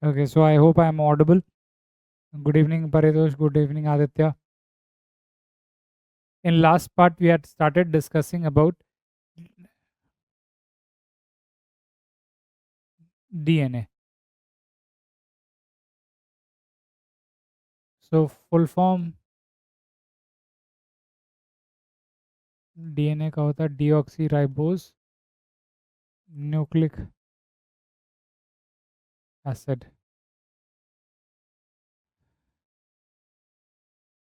Okay, so I hope I am audible. Good evening, Paritosh. Good evening, Aditya. In last part, we had started discussing about DNA. So full form DNA का होता है deoxy ribose nucleic acid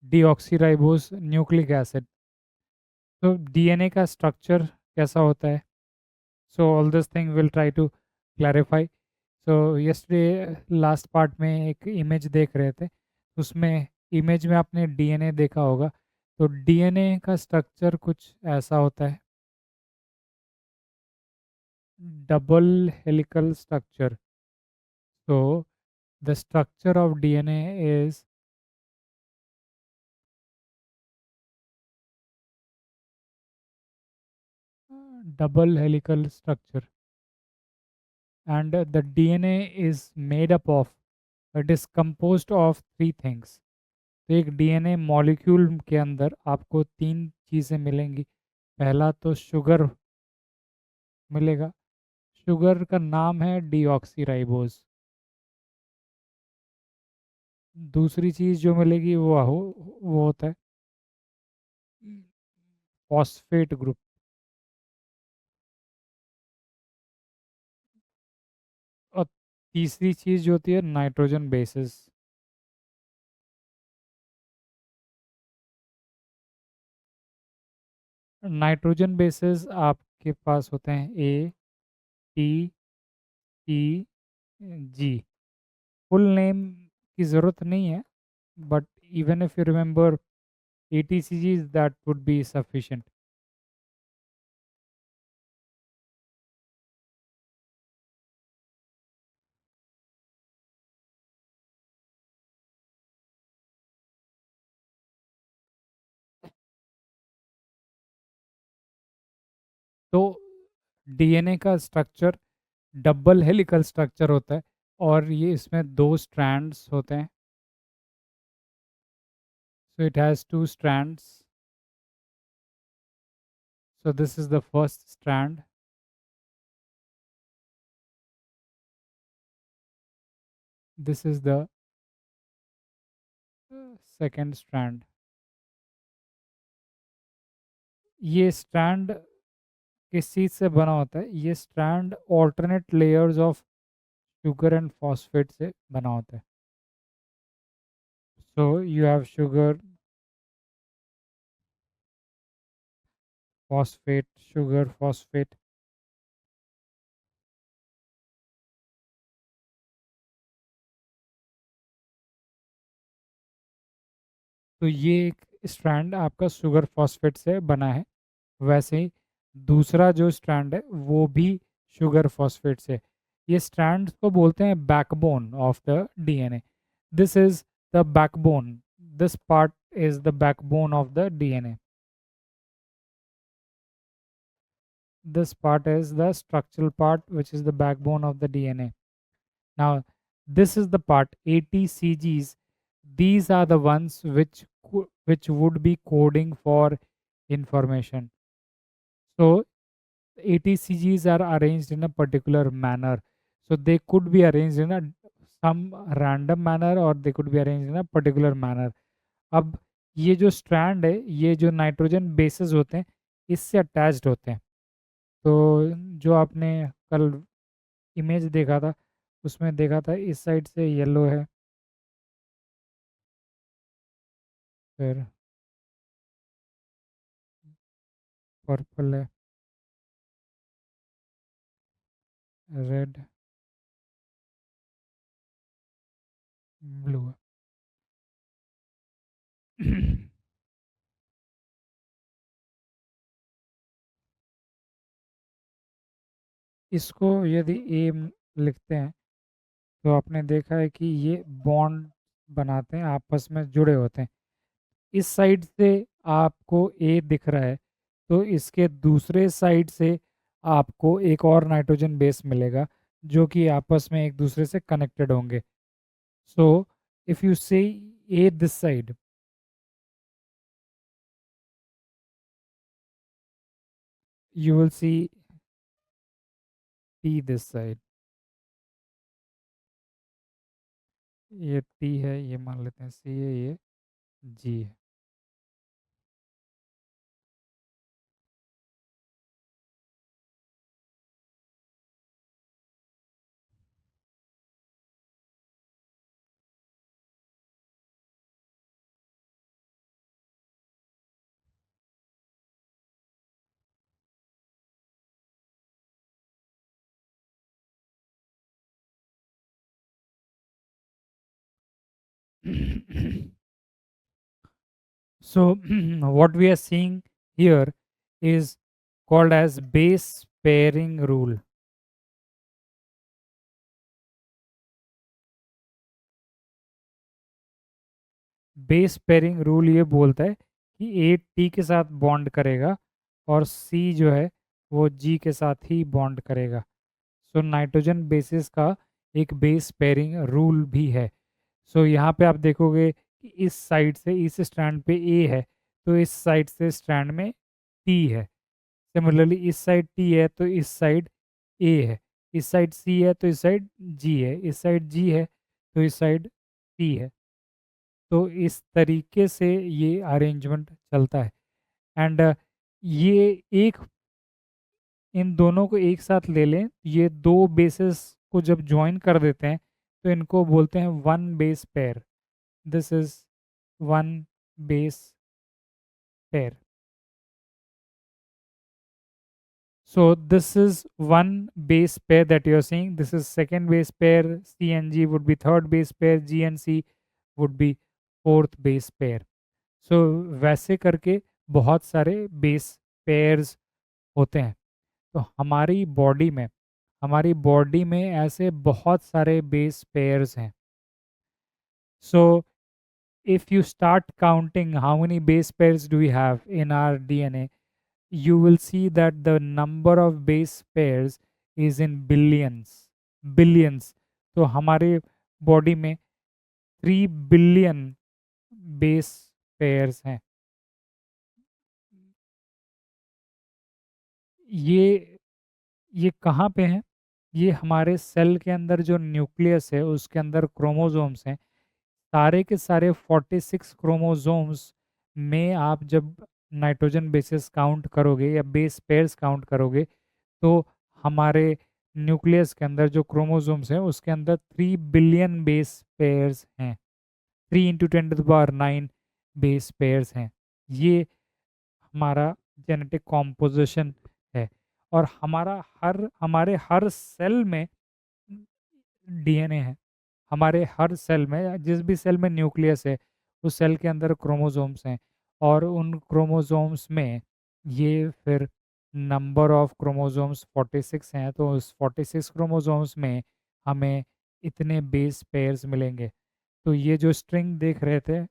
deoxy ribose nucleic acid तो DNA का structure कैसा होता है so all this thing will try to clarify so yesterday last part में एक इमेज देख रहे थे उसमें इमेज में आपने डीएनए देखा होगा तो डीएनए का स्ट्रक्चर कुछ ऐसा होता है double helical structure so the structure of DNA is double helical structure and the DNA is made up of it is composed of three things तो एक डीएनए मॉलिक्यूल के अंदर आपको तीन चीज़ें मिलेंगी पहला तो शुगर मिलेगा शुगर का नाम है डीऑक्सीराइबोज दूसरी चीज़ जो मिलेगी वो होता है फॉस्फेट ग्रुप और तीसरी चीज़ जो होती है नाइट्रोजन बेसिस नाइट्रोजन बेसिस आपके पास होते हैं A T E G full name की ज़रूरत नहीं है but even if you remember ATCGs that would be sufficient तो डीएनए का स्ट्रक्चर डबल हेलिकल स्ट्रक्चर होता है और ये इसमें दो स्ट्रैंड्स होते हैं so it has two strands so this is the first strand this is the second strand ये स्ट्रैंड किस चीज़ से बना होता है ये strand alternate layers of sugar and phosphate से बना होता है सो you have sugar phosphate sugar phosphate तो ये एक स्ट्रैंड आपका शुगर फॉस्फेट से बना है वैसे ही दूसरा जो स्ट्रैंड है वो भी शुगर फॉस्फेट से ये स्ट्रैंड को बोलते हैं backbone of the DNA this is the backbone this part is the backbone of the DNA this part is the structural part which is the backbone of the DNA. Now this is the part ATCGs. These are the ones which would be coding for information. So ATCGs are arranged in a particular manner. So they could be arranged in a some random manner or they could be arranged in a particular manner. अब ये जो strand है ये जो nitrogen bases होते हैं इससे attached होते हैं तो जो आपने कल इमेज देखा था उसमें देखा था इस साइड से येलो है फिर पर्पल है रेड ब्लू है इसको यदि ए लिखते हैं तो आपने देखा है कि ये बॉन्ड बनाते हैं आपस में जुड़े होते हैं इस साइड से आपको ए दिख रहा है तो इसके दूसरे साइड से आपको एक और नाइट्रोजन बेस मिलेगा जो कि आपस में एक दूसरे से कनेक्टेड होंगे. So if you say A this side, you will see T this side. ये T है, ये मान लेते हैं C है, ये G है. So what we are seeing here is called as base pairing rule. Base pairing rule ये बोलता है कि ए टी के साथ बॉन्ड करेगा और सी जो है वो जी के साथ ही बॉन्ड करेगा. सो नाइट्रोजन बेसिस का एक बेस पेयरिंग रूल भी है. सो यहाँ पे आप देखोगे कि इस साइड से इस स्ट्रैंड पे ए है, तो इस साइड से स्ट्रैंड में टी है. सिमिलरली इस साइड टी है तो इस साइड ए है, इस साइड सी है तो इस साइड जी है, इस साइड जी है तो इस साइड टी है. तो इस तरीके से ये अरेंजमेंट चलता है. एंड ये एक इन दोनों को एक साथ ले लें, ये दो बेसेस को जब ज्वाइन कर देते हैं तो इनको बोलते हैं one base pair. This is one base pair. So this is one base pair that you're seeing. This is second base pair. C and G would be third base pair. G and C would be fourth base pair. So वैसे करके बहुत सारे base pairs होते हैं. तो हमारी body में ऐसे बहुत सारे बेस पेयर्स हैं. So if you start counting how many base pairs do we have in our DNA, you will see that the number of base pairs is in billions. तो हमारे बॉडी में 3 billion base pairs हैं. ये ये कहाँ पे हैं? ये हमारे सेल के अंदर जो न्यूक्लियस है उसके अंदर क्रोमोसोम्स हैं. सारे के सारे 46 क्रोमोसोम्स में आप जब नाइट्रोजन बेसिस काउंट करोगे या बेस पेयर्स काउंट करोगे तो हमारे न्यूक्लियस के अंदर जो क्रोमोसोम्स हैं उसके अंदर 3 बिलियन बेस पेयर्स हैं. 3 × 10⁹ बेस पेयर्स हैं. ये हमारा जेनेटिक कॉम्पोजिशन है. और हमारे हर सेल में डीएनए है. हमारे हर सेल में, जिस भी सेल में न्यूक्लियस है उस सेल के अंदर क्रोमोसोम्स हैं. और उन क्रोमोसोम्स में ये फिर नंबर ऑफ क्रोमोसोम्स 46 हैं. तो उस 46 क्रोमोसोम्स में हमें इतने बेस पेयर्स मिलेंगे. तो ये जो स्ट्रिंग देख रहे थे,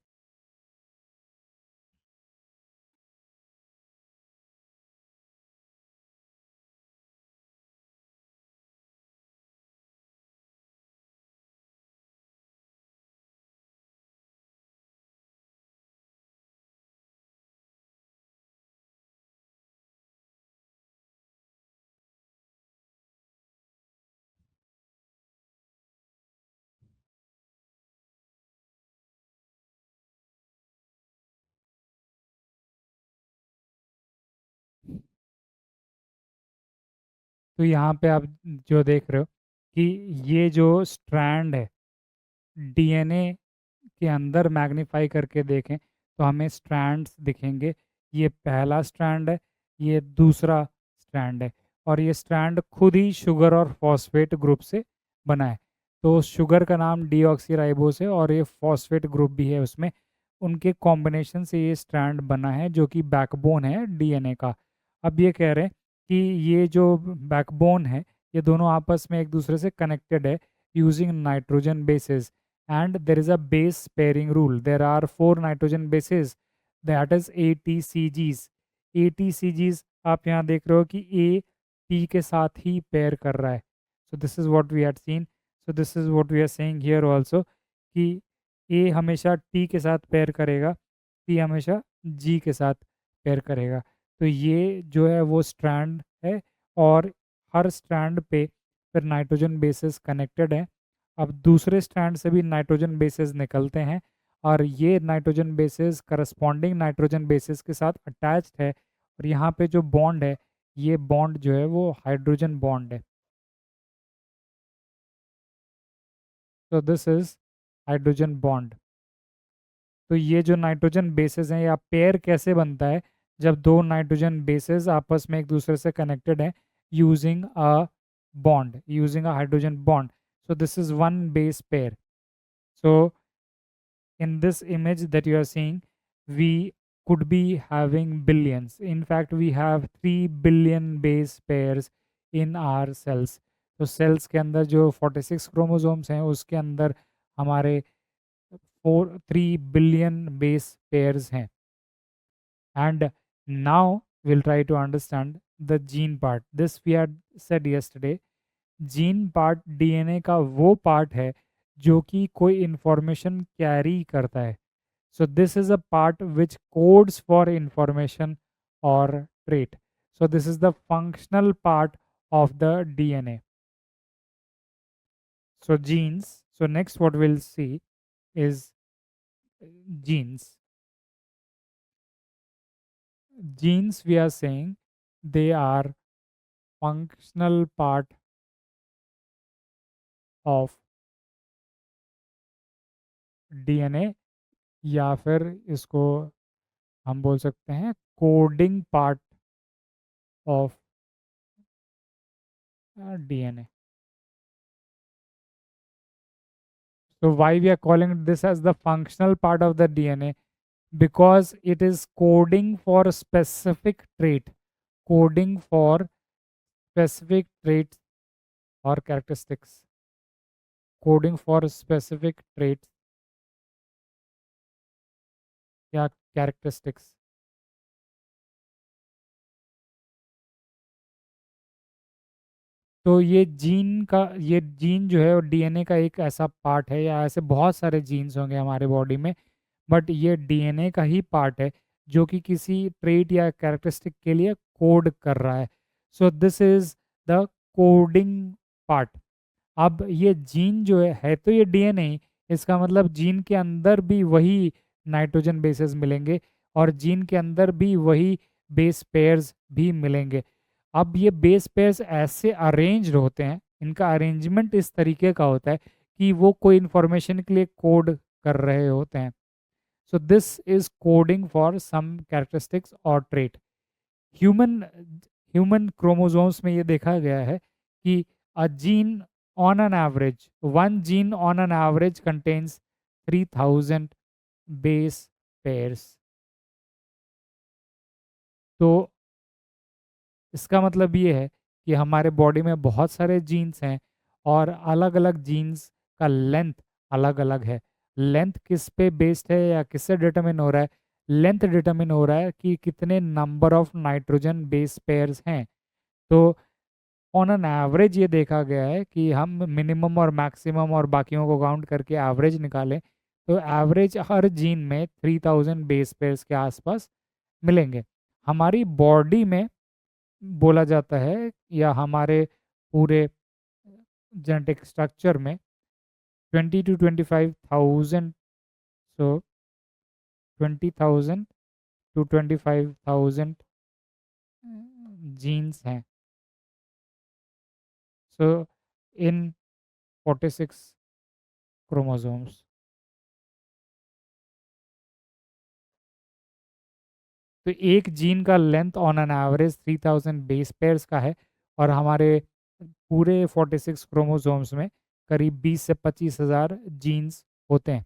तो यहाँ पे आप जो देख रहे हो कि ये जो स्ट्रैंड है डीएनए के अंदर मैग्नीफाई करके देखें तो हमें स्ट्रैंड्स दिखेंगे. ये पहला स्ट्रैंड है, ये दूसरा स्ट्रैंड है. और ये स्ट्रैंड खुद ही शुगर और फॉस्फेट ग्रुप से बना है. तो शुगर का नाम डीऑक्सीराइबोस है और ये फॉस्फेट ग्रुप भी है उसमें. उनके कॉम्बिनेशन से ये स्ट्रैंड बना है जो कि बैकबोन है डीएनए का. अब ये कह रहे हैं कि ये जो बैकबोन है ये दोनों आपस में एक दूसरे से कनेक्टेड है using nitrogen bases. And there is a base pairing rule. There are 4 nitrogen bases, that is ATCGs. ATCGs आप यहाँ देख रहे हो कि A T के साथ ही पेयर कर रहा है. So this is what we had seen. So this is what we are saying here also कि A हमेशा T के साथ पेयर करेगा, T हमेशा G के साथ पेयर करेगा। तो ये जो है वो स्ट्रैंड है और हर स्ट्रैंड पे फिर नाइट्रोजन बेसेस कनेक्टेड हैं। अब दूसरे स्ट्रैंड से भी नाइट्रोजन बेसेस निकलते हैं और ये nitrogen bases corresponding nitrogen bases के साथ अटैच्ड है और यहाँ पे जो बॉन्ड है ये बॉन्ड जो है वो हाइड्रोजन बॉन्ड है। तो दिस इज हाइड्रोजन बॉन्ड। तो ये जो नाइट्रोजन बेसेस हैं या पेयर कैसे बनता है, जब दो नाइट्रोजन बेसेस आपस में एक दूसरे से कनेक्टेड हैं using a bond, using a hydrogen bond. So this is one base pair. So in this image that you are seeing, we could be having billions. In fact, we have 3 billion base pairs in our cells. तो sales के अंदर जो 46 chromosomes हैं उसके अंदर हमारे 3 billion base pairs हैं। And now we'll try to understand the gene part. This we had said yesterday. Gene part DNA का वो पार्ट है जो कि कोई इंफॉर्मेशन कैरी करता है। So this is a part which codes for information और trait. So this is the functional part of the DNA. So genes. So next what we'll see is genes. Genes we are saying they are functional part of DNA या फिर इसको हम बोल सकते हैं coding part of DNA. So why we are calling this as the functional part of the DNA? Because it is coding for a specific trait, coding for specific traits or characteristics, coding for specific traits या characteristics. तो ये gene जो है DNA का एक ऐसा part है या ऐसे बहुत सारे जीन्स होंगे हमारे बॉडी में, बट ये डीएनए का ही पार्ट है जो कि किसी ट्रेट या कैरेक्टरिस्टिक के लिए कोड कर रहा है। So this is the coding part. अब ये जीन जो है तो ये डीएनए ही, इसका मतलब जीन के अंदर भी वही नाइट्रोजन बेसेस मिलेंगे और जीन के अंदर भी वही बेस पेयर्स भी मिलेंगे। अब ये बेस पेयर्स ऐसे अरेंज्ड होते हैं, इनका अरेंजमेंट इस तरीके का होता है कि वो कोई इंफॉर्मेशन के लिए कोड कर रहे होते हैं। So this is coding for some characteristics और ट्रेट। ह्यूमन ह्यूमन क्रोमोसोम्स में ये देखा गया है कि a gene on an average, one gene on an average contains 3000 base pairs. तो इसका मतलब ये है कि हमारे बॉडी में बहुत सारे जीन्स हैं और अलग अलग जीन्स का लेंथ अलग अलग है। लेंथ किस पे बेस्ड है या किससे डिटरमिन हो रहा है? लेंथ डिटरमिन हो रहा है कि कितने number of nitrogen base pairs हैं। तो ऑन एन एवरेज ये देखा गया है कि हम मिनिमम और मैक्सिमम और बाकियों को काउंट करके एवरेज निकालें तो एवरेज हर जीन में 3000 बेस पेयर्स के आसपास मिलेंगे। हमारी बॉडी में बोला जाता है या हमारे पूरे जेनेटिक स्ट्रक्चर में 20 to 25,000, सो 20,000 to 25,000 जीन्स हैं। सो इन 46 क्रोमोसोम्स। तो एक जीन का length on an average 3000 base pairs का है और हमारे पूरे 46 क्रोमोसोम्स में करीब 20 से 25,000 जीन्स होते हैं।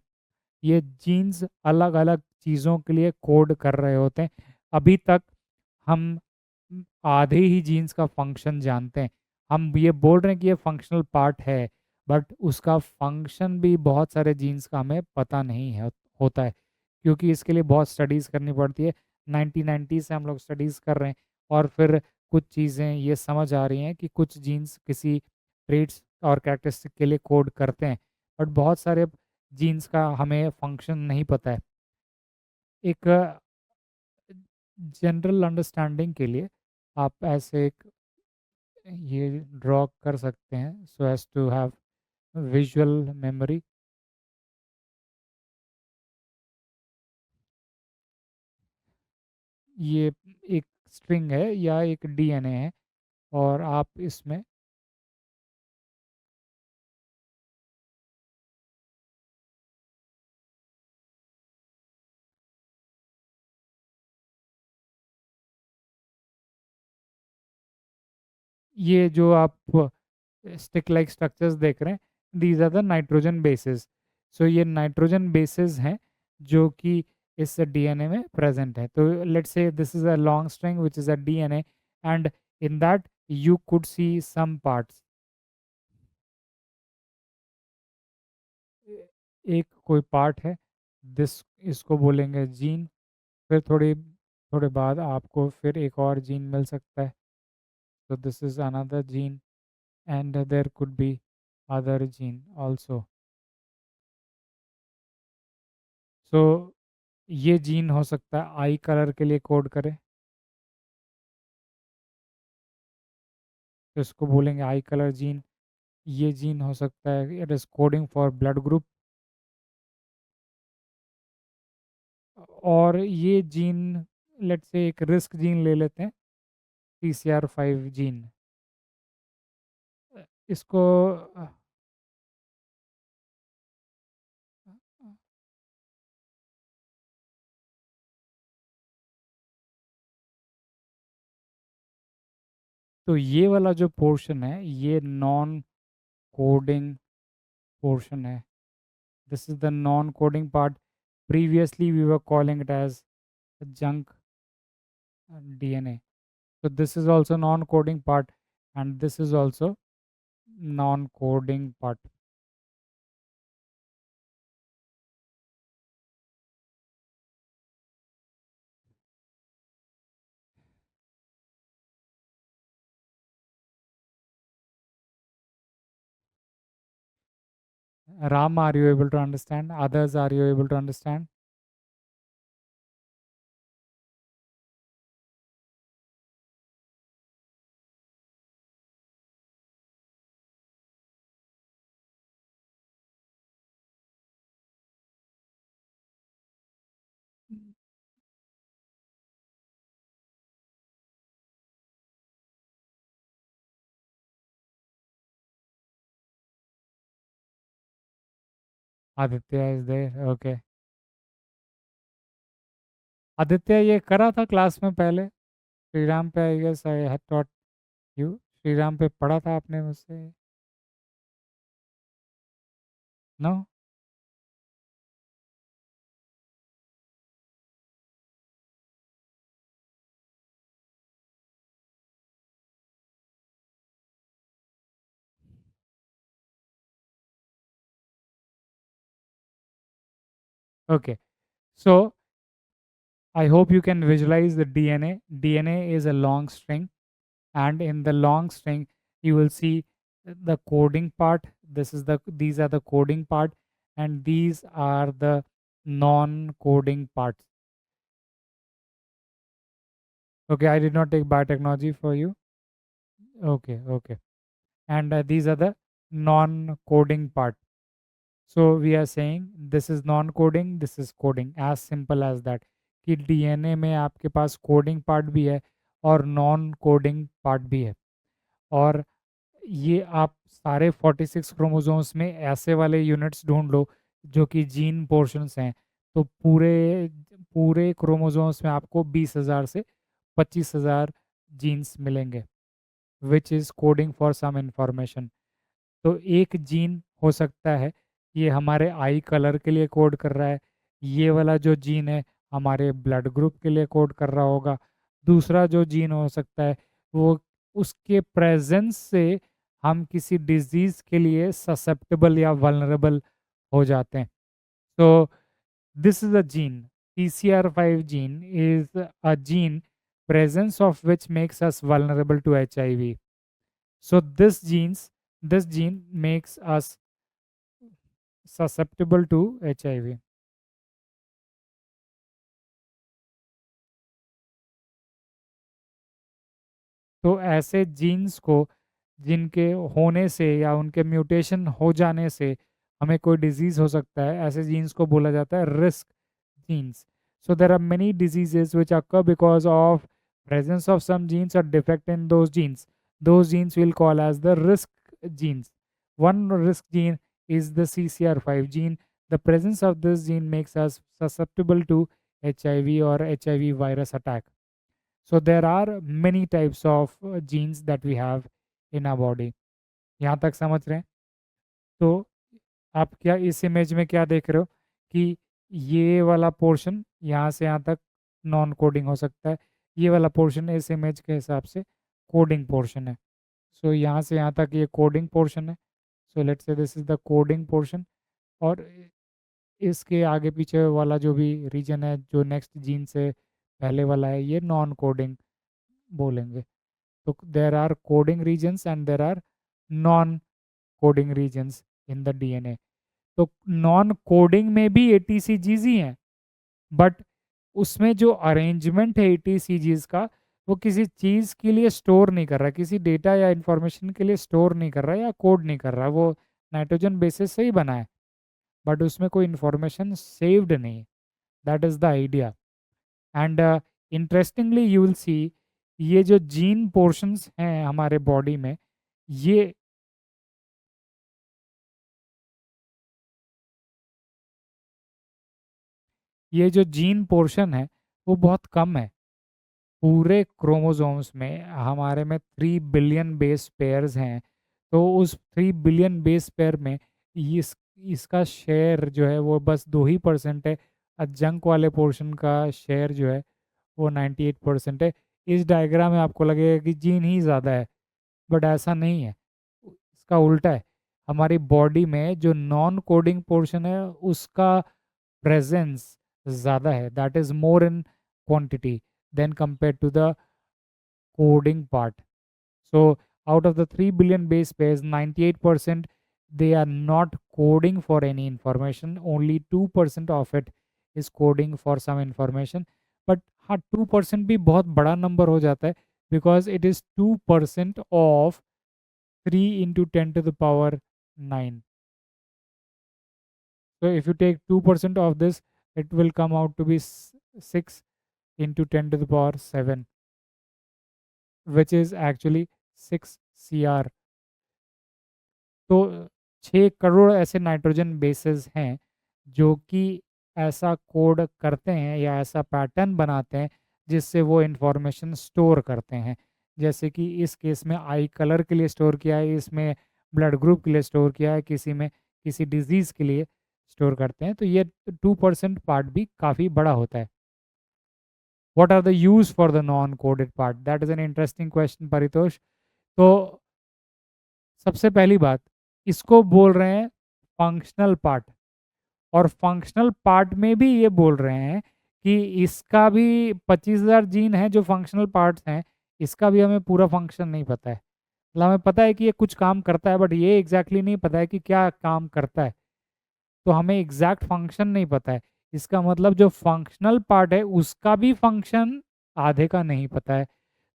ये जीन्स अलग अलग चीज़ों के लिए कोड कर रहे होते हैं। अभी तक हम आधे ही जीन्स का फंक्शन जानते हैं। हम ये बोल रहे हैं कि ये फंक्शनल पार्ट है, बट उसका फंक्शन भी बहुत सारे जीन्स का हमें पता नहीं है होता है, क्योंकि इसके लिए बहुत स्टडीज़ करनी पड़ती है। 1990 से हम लोग स्टडीज़ कर रहे हैं और फिर कुछ चीज़ें ये समझ आ रही हैं कि कुछ जीन्स किसी ट्रेट्स और कैरेक्टरिस्टिक के लिए कोड करते हैं, बट बहुत सारे जीन्स का हमें फंक्शन नहीं पता है। एक जनरल अंडरस्टैंडिंग के लिए आप ऐसे एक ये ड्रॉ कर सकते हैं so as to have visual memory. ये एक स्ट्रिंग है या एक डीएनए है, और आप इसमें ये जो आप स्टिक लाइक स्ट्रक्चर्स देख रहे हैं, these are the nitrogen bases. So ये नाइट्रोजन बेसिस हैं जो कि इस डीएनए में प्रेजेंट है। तो let's say this is a long string which is a DNA, and in that you could see some parts. एक कोई पार्ट है, दिस इसको बोलेंगे जीन। फिर थोड़ी थोड़े बाद आपको फिर एक और जीन मिल सकता है, so this is another gene, and there could be other gene also। so ये जीन हो सकता है आई कलर के लिए कोड करे, तो इसको बोलेंगे आई कलर जीन। ये जीन हो सकता है it is coding for blood group, और ये जीन लेट्स से एक रिस्क जीन ले लेते हैं, TCR5 जीन। इसको तो ये वाला जो पोर्शन है ये नॉन कोडिंग पोर्शन है। This is the non coding part. Previously we were calling it as junk DNA. So this is also non-coding part, and this is also non-coding part. Ram, are you able to understand? Others, are you able to understand? Aditya is there. Okay. Aditya ये करा था class में पहले, श्रीराम पे। I guess I had taught you. Shriram पे पढ़ा था आपने मुझसे? No. Okay. So I hope you can visualize the DNA. DNA is a long string, and in the long string you will see the coding part. These are the coding part, and these are the non coding parts. Okay, I did not take biotechnology for you. Okay, okay. And these are the non coding part. So we are saying this is non coding, this is coding, as simple as that। कि DNA में आपके पास coding part भी है और non coding part भी है। और ये आप सारे 46 क्रोमोसोम्स में ऐसे वाले यूनिट्स ढूंढ लो जो कि जीन पोर्शंस हैं, तो पूरे पूरे क्रोमोसोम्स में आपको 20,000 से 25,000 जीन्स मिलेंगे, which is coding for some information. तो एक जीन हो सकता है ये हमारे आई कलर के लिए कोड कर रहा है, ये वाला जो जीन है हमारे ब्लड ग्रुप के लिए कोड कर रहा होगा। दूसरा जो जीन हो सकता है वो उसके प्रेजेंस से हम किसी डिजीज के लिए ससेप्टेबल या वल्नरेबल हो जाते हैं। so this is a gene, TCR5 gene is a gene presence of which makes us vulnerable to HIV। so this genes This gene makes us susceptible to HIV. तो ऐसे jeans को जिनके होने से या उनके म्यूटेशन हो जाने से हमें कोई डिजीज हो सकता है, ऐसे जीन्स को बोला जाता है risk genes. So there are many diseases which occur because of presence of some genes or defect in those genes. Those genes we'll call as the risk genes. One risk gene is the CCR5 gene. The presence of this gene makes us susceptible to HIV or HIV virus attack. So there are many types of genes that we have in our body. यहाँ तक समझ रहे हैं? तो आप क्या इस image में क्या देख रहे हो कि ये वाला पोर्शन यहाँ से यहाँ तक नॉन कोडिंग हो सकता है, ये वाला पोर्शन इस इमेज के हिसाब से कोडिंग पोर्शन है। सो यहाँ से यहाँ तक ये कोडिंग पोर्शन है। सो let's say this is the coding portion, और इसके आगे पीछे वाला जो भी रीजन है जो नेक्स्ट जीन से पहले वाला है ये नॉन कोडिंग बोलेंगे। तो there are coding regions and there are non coding regions in the DNA. तो नॉन कोडिंग में भी एटीसीजीज ही हैं, बट उसमें जो अरेंजमेंट है एटीसीजीज का वो किसी चीज़ के लिए स्टोर नहीं कर रहा, किसी डेटा या इंफॉर्मेशन के लिए स्टोर नहीं कर रहा या कोड नहीं कर रहा, वो नाइट्रोजन बेसिस से ही बना है बट उसमें कोई इंफॉर्मेशन सेव्ड नहीं। That is the idea. And interestingly you will see ये जो जीन पोर्शंस हैं हमारे बॉडी में, ये ये जो जीन पोर्शन है वो बहुत कम है। पूरे क्रोमोसोम्स में हमारे में 3 बिलियन बेस पेयर्स हैं, तो उस 3 बिलियन बेस पेयर में इसका शेयर जो है वो बस 2% है। जंक वाले पोर्शन का शेयर जो है वो 98% है। इस डायग्राम में आपको लगेगा कि जीन ही ज़्यादा है, बट ऐसा नहीं है, इसका उल्टा है। हमारी बॉडी में जो नॉन कोडिंग पोर्शन है उसका प्रेजेंस ज़्यादा है, that is more in quantity than compare to the coding part. So out of the 3 billion base pairs, 98% they are not coding for any information. Only 2% of it is coding for some information. But हाँ 2% भी बहुत बड़ा number हो जाता है because it is 2% of 3 into 10 to the power 9. So if you take 2% of this, it will come out to be 6 into 10 to the power 7, which is actually 6 CR. तो 6 करोड़ ऐसे nitrogen bases हैं जो कि ऐसा code करते हैं या ऐसा पैटर्न बनाते हैं जिससे वो इंफॉर्मेशन स्टोर करते हैं। जैसे कि इस केस में आई कलर के लिए स्टोर किया है, इसमें ब्लड ग्रुप के लिए स्टोर किया है, किसी में किसी डिजीज़ के लिए स्टोर करते हैं। तो ये 2% पार्ट भी काफ़ी बड़ा होता है। What are the use for the non coded part? That is an interesting question Paritosh. तो सबसे पहली बात, इसको बोल रहे हैं फंक्शनल पार्ट, और फंक्शनल पार्ट में भी ये बोल रहे हैं कि इसका भी 25,000 जीन है जो फंक्शनल पार्ट्स हैं, इसका भी हमें पूरा फंक्शन नहीं पता है। मतलब हमें पता है कि ये कुछ काम करता है बट ये एग्जैक्टली नहीं पता है कि क्या काम करता है, तो हमें एग्जैक्ट फंक्शन नहीं पता है। इसका मतलब जो फंक्शनल पार्ट है उसका भी फंक्शन आधे का नहीं पता है।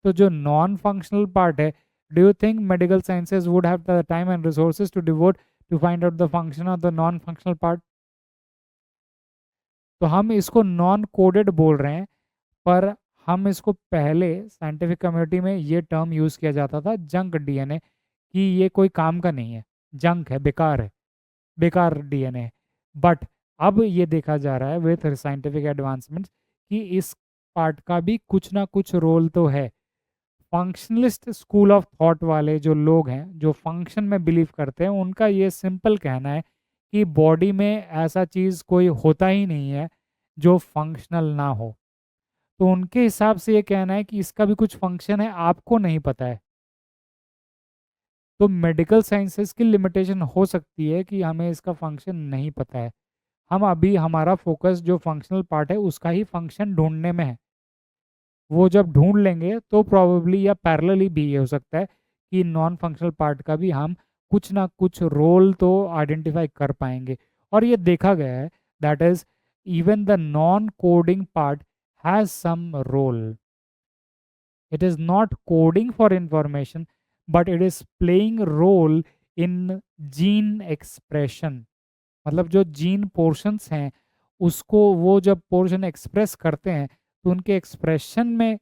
तो जो नॉन फंक्शनल पार्ट है, do you think medical sciences would have the time and resources to devote to find out the function of the non functional part? तो हम इसको नॉन कोडेड बोल रहे हैं, पर हम इसको पहले साइंटिफिक कम्युनिटी में ये टर्म यूज़ किया जाता था जंक डीएनए, कि ये कोई काम का नहीं है, जंक है, बेकार डीएनए है। बट अब ये देखा जा रहा है विथ साइंटिफिक एडवांसमेंट्स कि इस पार्ट का भी कुछ ना कुछ रोल तो है। फंक्शनलिस्ट स्कूल ऑफ थॉट वाले जो लोग हैं जो फंक्शन में बिलीव करते हैं, उनका ये सिंपल कहना है कि बॉडी में ऐसा चीज़ कोई होता ही नहीं है जो फंक्शनल ना हो। तो उनके हिसाब से ये कहना है कि इसका भी कुछ फंक्शन है, आपको नहीं पता है। तो मेडिकल साइंसेस की लिमिटेशन हो सकती है कि हमें इसका फंक्शन नहीं पता है। हम अभी हमारा फोकस जो फंक्शनल पार्ट है उसका ही फंक्शन ढूंढने में है। वो जब ढूंढ लेंगे तो प्रॉबेबली या पैरेलली भी ये हो सकता है कि नॉन फंक्शनल पार्ट का भी हम कुछ ना कुछ रोल तो आइडेंटिफाई कर पाएंगे। और ये देखा गया है that is even the non coding part has some role. It is not coding for information, but it is playing role in gene expression। मतलब जो जीन पोर्शंस हैं उसको वो जब पोर्शन एक्सप्रेस करते हैं तो उनके एक्सप्रेशन में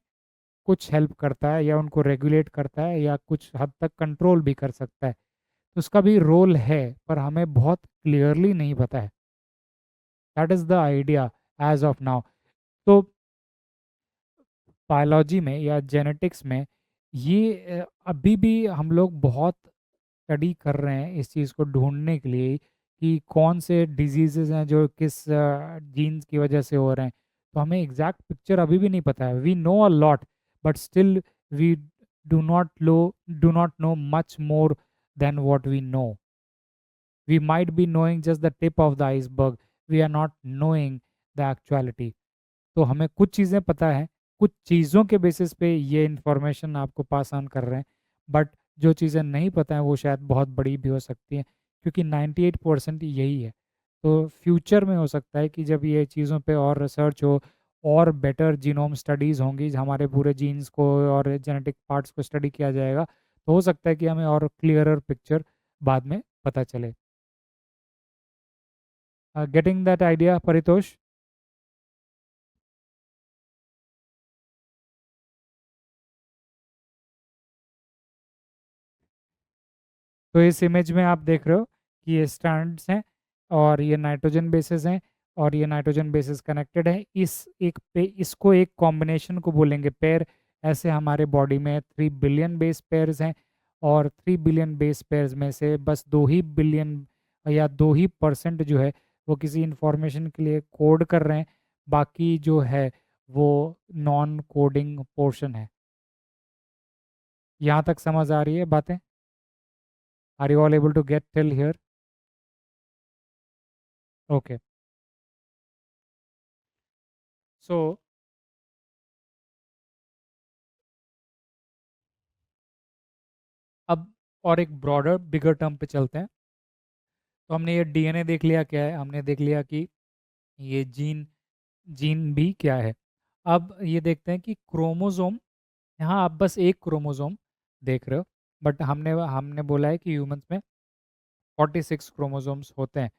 कुछ हेल्प करता है या उनको रेगुलेट करता है या कुछ हद तक कंट्रोल भी कर सकता है। तो उसका भी रोल है पर हमें बहुत क्लियरली नहीं पता है। That is the idea as of now. तो बायोलॉजी में या जेनेटिक्स में ये अभी भी हम लोग बहुत स्टडी कर रहे हैं इस चीज़ को ढूंढने के लिए कि कौन से डिजीजेस हैं जो किस जीन्स की वजह से हो रहे हैं। तो हमें एग्जैक्ट पिक्चर अभी भी नहीं पता है। We know a lot but still we do not know much more than what we know. We might be knowing just the tip of the iceberg. We are not knowing the actuality. तो हमें कुछ चीज़ें पता है, कुछ चीज़ों के basis पे ये इंफॉर्मेशन आपको पास ऑन कर रहे हैं, बट जो चीज़ें नहीं पता है वो शायद बहुत बड़ी भी हो सकती हैं, क्योंकि 98% यही है। तो फ्यूचर में हो सकता है कि जब ये चीज़ों पे और रिसर्च हो और बेटर जीनोम स्टडीज़ होंगी, हमारे पूरे जीन्स को और जेनेटिक पार्ट्स को स्टडी किया जाएगा, तो हो सकता है कि हमें और क्लियरर पिक्चर बाद में पता चले। Getting that idea Paritosh? तो इस इमेज में आप देख रहे हो कि ये स्ट्रैंड्स हैं और ये नाइट्रोजन बेसेस हैं और ये नाइट्रोजन बेसेस कनेक्टेड है। इस एक पे इसको एक कॉम्बिनेशन को बोलेंगे पेयर। ऐसे हमारे बॉडी में 3 बिलियन बेस पेयर्स हैं और 3 बिलियन बेस पेयर्स में से बस 2 ही बिलियन या 2 ही% जो है वो किसी इंफॉर्मेशन के लिए कोड कर रहे हैं। बाकी जो है वो नॉन कोडिंग पोर्शन है। यहाँ तक समझ आ रही है बातें? Are you all able to get till here? Okay. So अब और एक ब्रॉडर बिगर टर्म पे चलते हैं। तो हमने ये डीएनए देख लिया क्या है, हमने देख लिया कि ये जीन जीन भी क्या है। अब ये देखते हैं कि क्रोमोसोम, यहाँ आप बस एक क्रोमोसोम देख रहे हो, बट हमने हमने बोला है कि ह्यूमंस में 46 क्रोमोसोम्स होते हैं।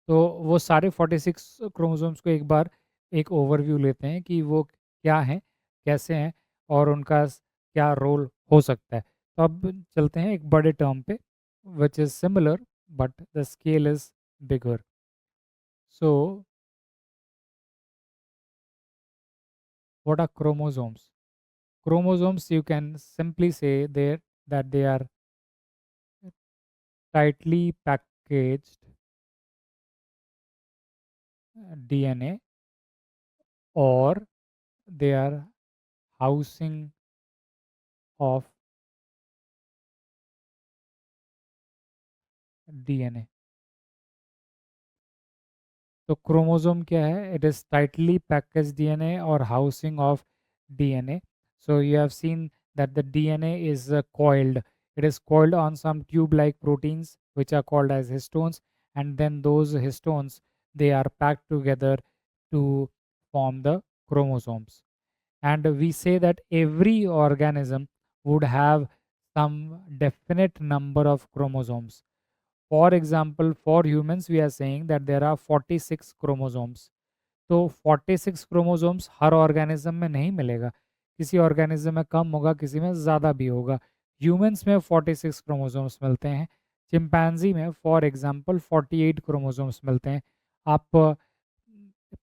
तो वो सारे 46 क्रोमोसोम्स को एक बार एक ओवरव्यू लेते हैं कि वो क्या हैं, कैसे हैं और उनका क्या रोल हो सकता है। तो अब चलते हैं एक बड़े टर्म पे which is similar but the scale is bigger. So what are chromosomes? Chromosomes, you can simply say there that they are tightly packaged DNA, or they are housing of DNA। तो chromosome क्या है? It is tightly package DNA और housing of DNA. So you have seen that the DNA is coiled। It is coiled on some tube-like proteins which are called as histones, and then those histones, they are packed together to form the chromosomes. And we say that every organism would have some definite number of chromosomes। For example, for humans, we are saying that there are 46 chromosomes। तो 46 chromosomes हर organism में नहीं मिलेगा, किसी organism में कम होगा, किसी में ज़्यादा भी होगा। ह्यूमंस में 46 क्रोमोसोम्स मिलते हैं। चिंपैंजी में फॉर एग्जांपल 48 क्रोमोसोम्स मिलते हैं। आप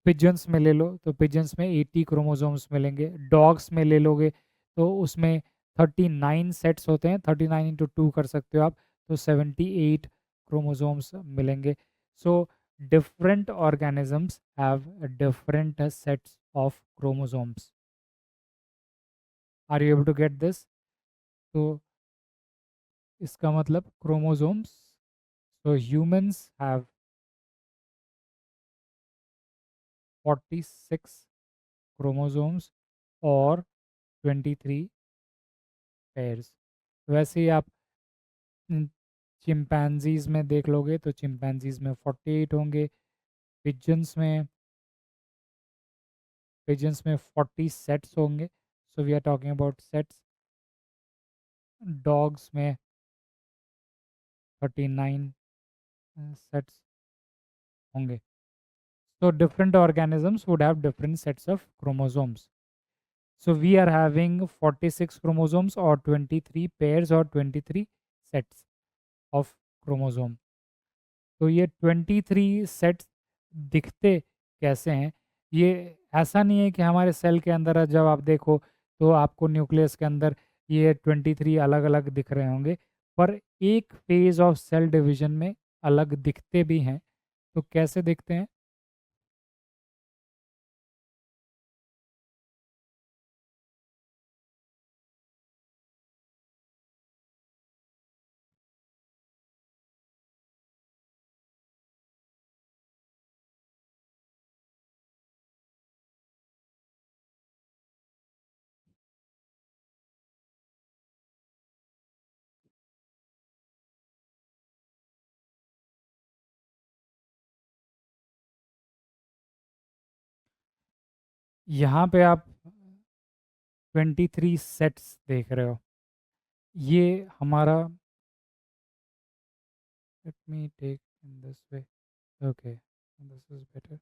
पिजन्स में ले लो तो पिजन्स में 80 क्रोमोसोम्स मिलेंगे। डॉग्स में ले लोगे तो उसमें 39 सेट्स होते हैं, 39 इंटू 2 कर सकते हो आप, तो 78 क्रोमोसोम्स मिलेंगे। सो different organisms have different sets of chromosomes। Are you able to get this? तो इसका मतलब chromosomes, so humans have 46 chromosomes और 23 pairs। वैसे ही आप चिंपैंजीज में देख लोगे तो चिंपैंजीज में 48 होंगे। पिजन्स में 40 सेट्स होंगे। So we are talking about sets. Dogs में 39 सेट्स होंगे। So different organisms would have different sets of chromosomes. So we are having 46 chromosomes or 23 pairs or 23 sets of chromosome. तो ये 23 sets दिखते कैसे हैं? ये ऐसा नहीं है कि हमारे सेल के अंदर जब आप देखो तो आपको न्यूक्लियस के अंदर ये 23 अलग-अलग दिख रहे होंगे, पर एक फेज ऑफ सेल डिवीजन में अलग दिखते भी हैं। तो कैसे दिखते हैं? यहाँ पे आप 23 सेट्स देख रहे हो। ये हमारा let me take in this way. Okay, this is better.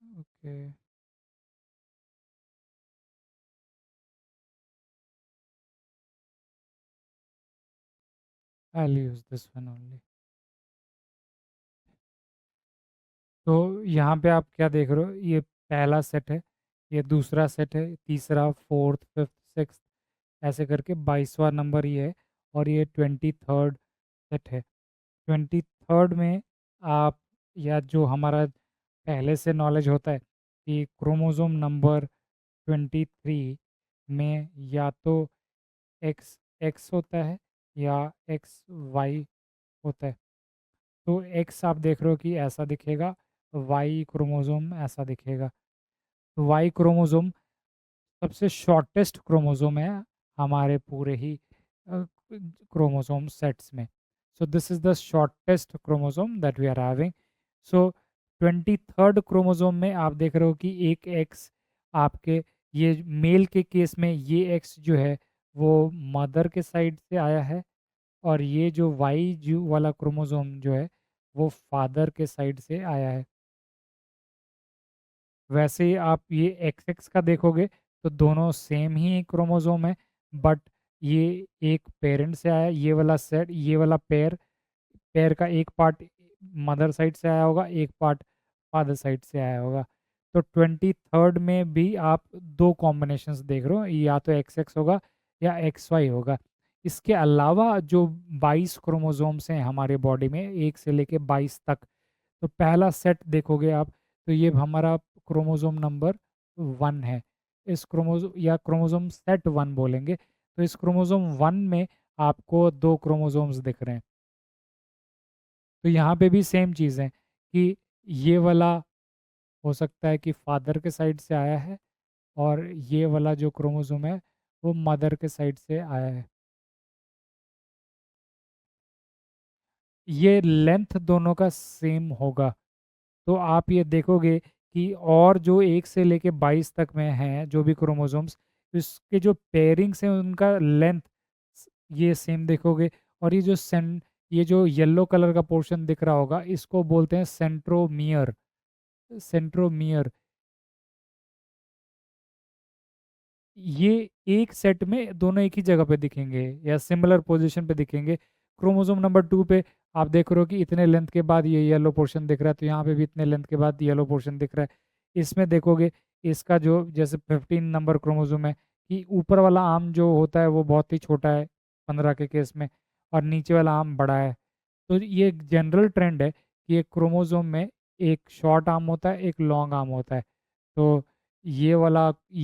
Okay, I will use this one only. तो यहाँ पे आप क्या देख रहे हो? ये पहला सेट है, ये दूसरा सेट है, तीसरा, फोर्थ, फिफ्थ, सिक्स्थ, ऐसे करके 22वां नंबर ये है। और ये 23rd सेट है। 23rd में आप, या जो हमारा पहले से नॉलेज होता है कि क्रोमोसोम नंबर 23 में या तो एक्स एक्स होता है या एक्स वाई होता है। तो एक्स आप देख रहे हो कि ऐसा दिखेगा, वाई क्रोमोसोम ऐसा दिखेगा। तो वाई क्रोमोसोम सबसे शॉर्टेस्ट क्रोमोसोम है हमारे पूरे ही क्रोमोसोम सेट्स में। So this is the shortest chromosome that we are having. सो 23rd क्रोमोसोम में आप देख रहे हो कि एक एक्स आपके, ये मेल के केस में ये एक्स जो है वो मदर के साइड से आया है, और ये जो वाई जो वाला क्रोमोसोम जो है वो फादर के साइड से आया है। वैसे ही आप ये एक्स एक्स का देखोगे तो दोनों सेम ही क्रोमोसोम है, बट ये एक पेरेंट से आया, ये वाला सेट, ये वाला पेयर, पेयर का एक पार्ट मदर साइड से आया होगा, एक पार्ट फादर साइड से आया होगा। तो 23rd में भी आप दो कॉम्बिनेशंस देख रहे हो, या तो एक्स एक्स होगा या एक्स वाई होगा। इसके अलावा जो 22 क्रोमोसोम्स हैं हमारे बॉडी में, एक से लेके 22 तक, तो पहला सेट देखोगे आप तो ये हमारा क्रोमोसोम नंबर 1 है। इस क्रोमोसोम या क्रोमोसोम सेट 1 बोलेंगे। तो इस क्रोमोसोम 1 में आपको दो क्रोमोसोम्स दिख रहे हैं। तो यहाँ पे भी सेम चीज़ है कि ये वाला हो सकता है कि फादर के साइड से आया है, और ये वाला जो क्रोमोसोम है वो मदर के साइड से आया है। ये लेंथ दोनों का सेम होगा। तो आप ये देखोगे कि और जो 1 से लेके 22 तक में हैं जो भी क्रोमोसोम्स, इसके जो पेयरिंग्स हैं उनका लेंथ ये सेम देखोगे। और ये जो ये जो येलो कलर का पोर्शन दिख रहा होगा इसको बोलते हैं सेंट्रोमियर। सेंट्रोमियर, ये एक सेट में दोनों एक ही जगह पे दिखेंगे या सिमिलर पोजीशन पे दिखेंगे। क्रोमोसोम नंबर 2 पे आप देख रहे हो कि इतने लेंथ के बाद ये येलो पोर्शन दिख रहा है, तो यहाँ पे भी इतने लेंथ के बाद येलो पोर्शन दिख रहा है। इसमें देखोगे इसका जो जैसे 15 नंबर क्रोमोसोम है कि ऊपर वाला आर्म जो होता है वो बहुत ही छोटा है 15 के केस में, और नीचे वाला आर्म बड़ा है। तो ये एक जनरल ट्रेंड है कि एक क्रोमोसोम में एक शॉर्ट आर्म होता है, एक लॉन्ग आर्म होता है। तो ये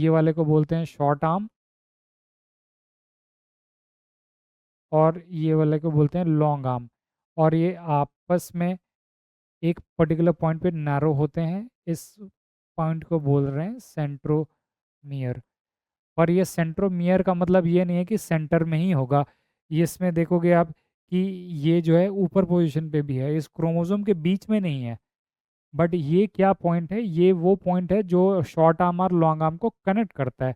वाले को बोलते हैं शॉर्ट आर्म, और ये वाले को बोलते हैं लॉन्ग आर्म। और ये आपस में एक पर्टिकुलर पॉइंट पे नैरो होते हैं, इस पॉइंट को बोल रहे हैं सेंट्रोमियर। और ये सेंट्रोमियर का मतलब ये नहीं है कि सेंटर में ही होगा, ये इसमें देखोगे आप कि ये जो है ऊपर पोजीशन पे भी है, इस क्रोमोसोम के बीच में नहीं है। बट ये क्या पॉइंट है, ये वो पॉइंट है जो शॉर्ट आर्म और लॉन्ग आर्म को कनेक्ट करता है,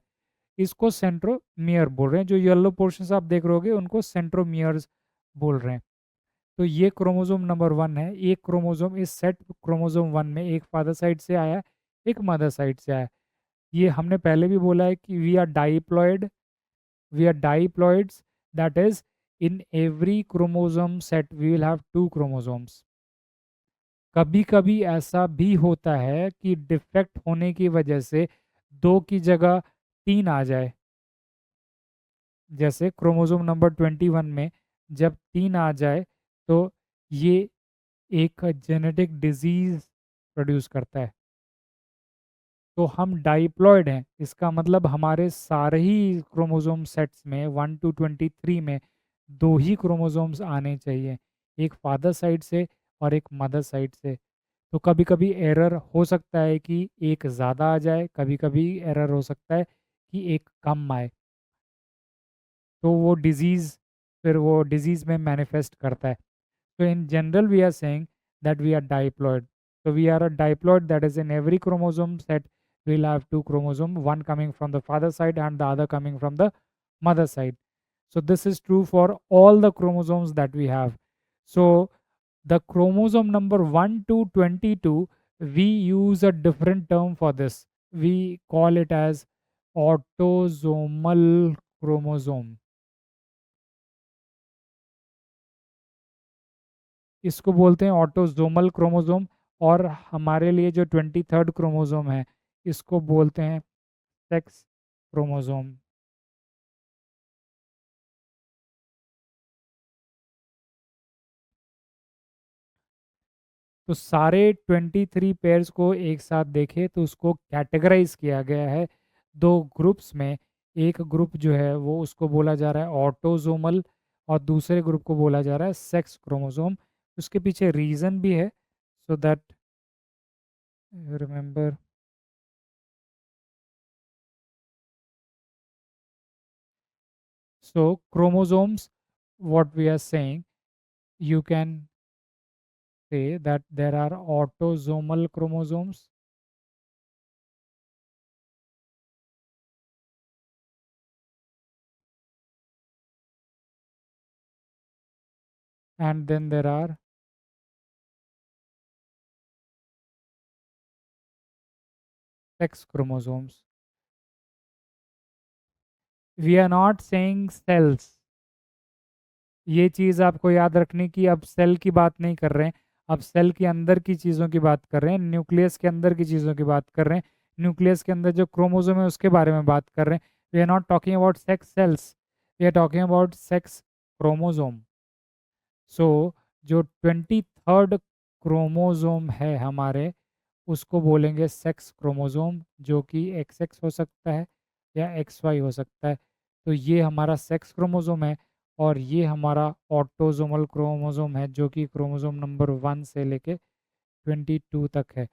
इसको सेंट्रोमियर बोल रहे हैं। जो येलो पोर्शन आप देख रहे होगे उनको सेंट्रोमियर्स बोल रहे हैं। तो ये क्रोमोसोम नंबर 1 है। एक क्रोमोसोम इस सेट क्रोमोसोम 1 में एक फादर साइड से आया, एक मदर साइड से आया। ये हमने पहले भी बोला है कि we are diploids, that is in every chromosome set we will have 2 chromosomes. कभी कभी ऐसा भी होता है कि डिफेक्ट होने की वजह से 2 की जगह 3 आ जाए। जैसे क्रोमोसोम नंबर 21 में जब 3 आ जाए तो ये एक जेनेटिक डिजीज प्रोड्यूस करता है। तो हम डाइप्लॉइड हैं, इसका मतलब हमारे सारे ही क्रोमोसोम सेट्स में 1 to 23 में 2 ही क्रोमोसोम्स आने चाहिए, एक फादर साइड से और एक मदर साइड से। तो कभी कभी एरर हो सकता है कि एक ज़्यादा आ जाए, कभी कभी एरर हो सकता है कि एक कम आए। तो वो डिजीज़, फिर वो डिजीज़ में मैनिफेस्ट करता है। So in general, we are saying that we are diploid. So we are a diploid, that is in every chromosome set we'll have 2 chromosomes, one coming from the father side and the other coming from the mother side. So this is true for all the chromosomes that we have. So the chromosome number 1 to 22, we use a different term for this. We call it as autosomal chromosome. इसको बोलते हैं autosomal chromosome. और हमारे लिए जो 23rd chromosome है इसको बोलते हैं सेक्स क्रोमोसोम। तो सारे 23 पेयर्स को एक साथ देखें तो उसको कैटेगराइज किया गया है 2 ग्रुप्स में। एक ग्रुप जो है वो उसको बोला जा रहा है ऑटोजोमल, और दूसरे ग्रुप को बोला जा रहा है सेक्स क्रोमोसोम। उसके पीछे रीज़न भी है, so that remember. So chromosomes, what we are saying, you can say that there are autosomal chromosomes and then there are sex chromosomes. We are not saying cells. ये चीज़ आपको याद रखनी कि अब सेल की बात नहीं कर रहे हैं, अब सेल के अंदर की चीज़ों की बात कर रहे हैं, न्यूक्लियस के अंदर की चीज़ों की बात कर रहे हैं। न्यूक्लियस के अंदर जो क्रोमोसोम है उसके बारे में बात कर रहे हैं। We are not talking about sex cells, we are talking about sex chromosome. So जो 23rd क्रोमोसोम है हमारे, उसको बोलेंगे सेक्स क्रोमोसोम, जो कि XX हो सकता है या XY हो सकता है। तो ये हमारा सेक्स क्रोमोसोम है, और ये हमारा ऑटोसोमल क्रोमोसोम है जो कि क्रोमोसोम नंबर 1 से लेके 22 तक है।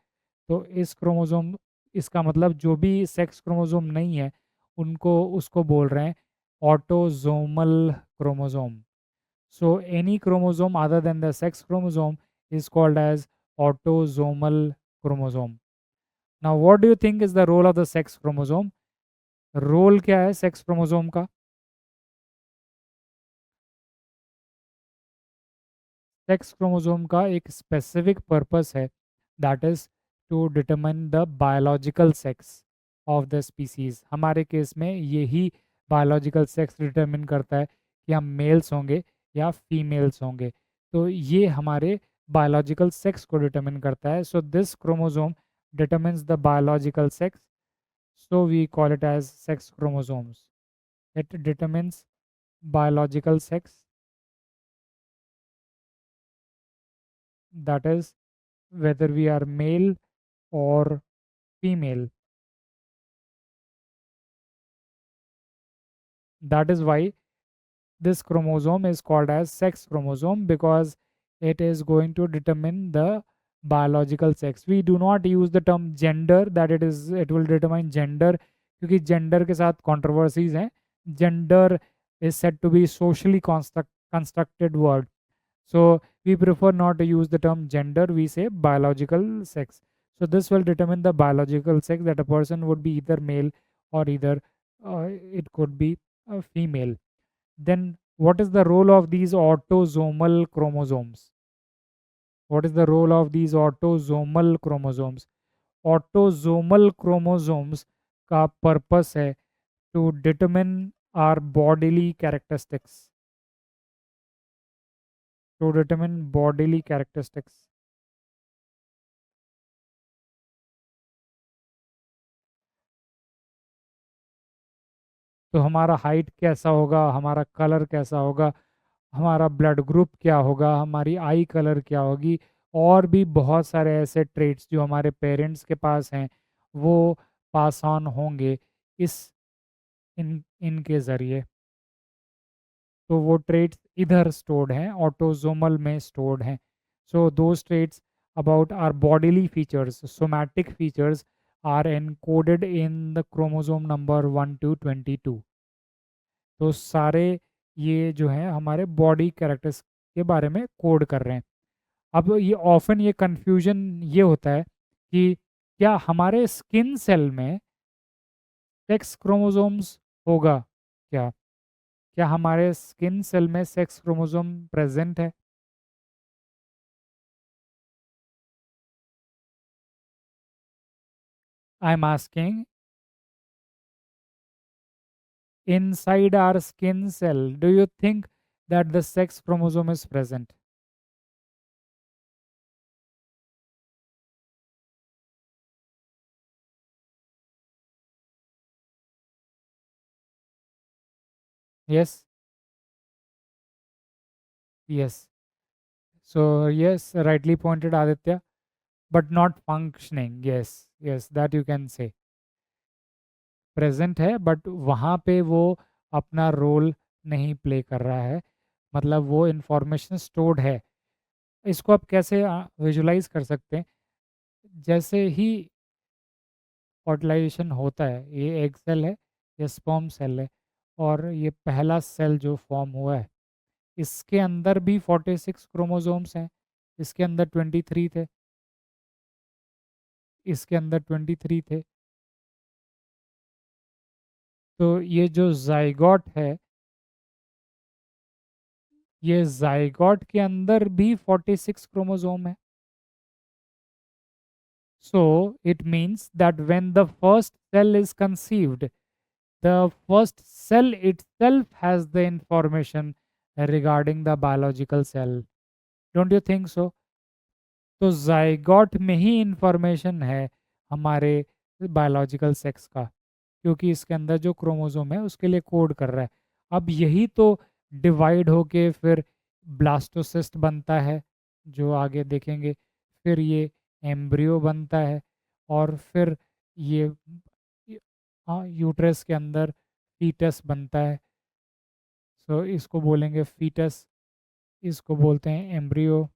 तो इस क्रोमोसोम, इसका मतलब जो भी सेक्स क्रोमोसोम नहीं है उनको उसको बोल रहे हैं autosomal chromosome. So any chromosome other than the sex chromosome is called as autosomal chromosome. Now what do you think is the role of the sex chromosome? Role क्या है सेक्स क्रोमोसोम का? सेक्स क्रोमोसोम का एक specific purpose है, that is to determine the biological sex of the species. हमारे case में यही biological sex determine करता है कि हम मेल्स होंगे या फीमेल्स होंगे। तो ये हमारे बायोलॉजिकल सेक्स को डिटरमिन करता है। So this chromosome determines the biological sex, so we call it as sex chromosomes. It determines biological sex, that is whether we are male or female. That is why this chromosome is called as sex chromosome because it is going to determine the biological sex. We do not use the term gender that it will determine gender, क्योंकि gender के साथ controversies हैं. Gender is said to be socially constructed word, so we prefer not to use the term gender, we say biological sex. So this will determine the biological sex, that a person would be either male or either it could be a female. Then what is the role of these autosomal chromosomes? What is the role of these autosomal chromosomes? Autosomal chromosomes का purpose है to determine our bodily characteristics. To determine bodily characteristics. तो हमारा height कैसा होगा, हमारा colour कैसा होगा, हमारा ब्लड ग्रुप क्या होगा, हमारी आई कलर क्या होगी, और भी बहुत सारे ऐसे ट्रेट्स जो हमारे पेरेंट्स के पास हैं वो पास ऑन होंगे इस इनके ज़रिए. तो वो ट्रेट्स इधर स्टोर्ड हैं, ऑटोजोमल में स्टोर्ड हैं. So those traits about are bodily features, somatic features are encoded in the chromosome number 1 to 22. तो सारे ये जो हैं हमारे बॉडी कैरेक्टर्स के बारे में कोड कर रहे हैं. अब ये ऑफन ये कन्फ्यूजन ये होता है कि क्या हमारे स्किन सेल में सेक्स क्रोमोसोम्स होगा, क्या क्या हमारे स्किन सेल में सेक्स क्रोमोसोम प्रेजेंट है? I am asking, inside our skin cell, do you think that the sex chromosome is present? Yes, yes. So yes, rightly pointed Aditya, but not functioning. Yes, yes, that you can say. Present है but वहाँ पे वो अपना role नहीं play कर रहा है, मतलब वो इंफॉर्मेशन स्टोर्ड है. इसको आप कैसे विजुलाइज कर सकते हैं? जैसे ही फर्टिलाइजेशन होता है, ये एग सेल है, ये स्पर्म सेल है, और ये पहला सेल जो फॉर्म हुआ है इसके अंदर भी 46 क्रोमोसोम्स हैं. इसके अंदर 23 थे, इसके अंदर 23 थे. तो ये जो जाइगोट है, ये जाइगोट के अंदर भी 46 क्रोमोसोम है. So it means that when the first cell is conceived, the first cell itself has the information regarding the biological cell. Don't you think so? तो जाइगोट में ही इंफॉर्मेशन है हमारे बायोलॉजिकल सेक्स का, क्योंकि इसके अंदर जो क्रोमोसोम है उसके लिए कोड कर रहा है. अब यही तो डिवाइड होके फिर ब्लास्टोसिस्ट बनता है जो आगे देखेंगे, फिर ये एम्ब्रियो बनता है, और फिर ये यूट्रस के अंदर फीटस बनता है. सो इसको बोलेंगे फीटस, इसको बोलते हैं एम्ब्रियो,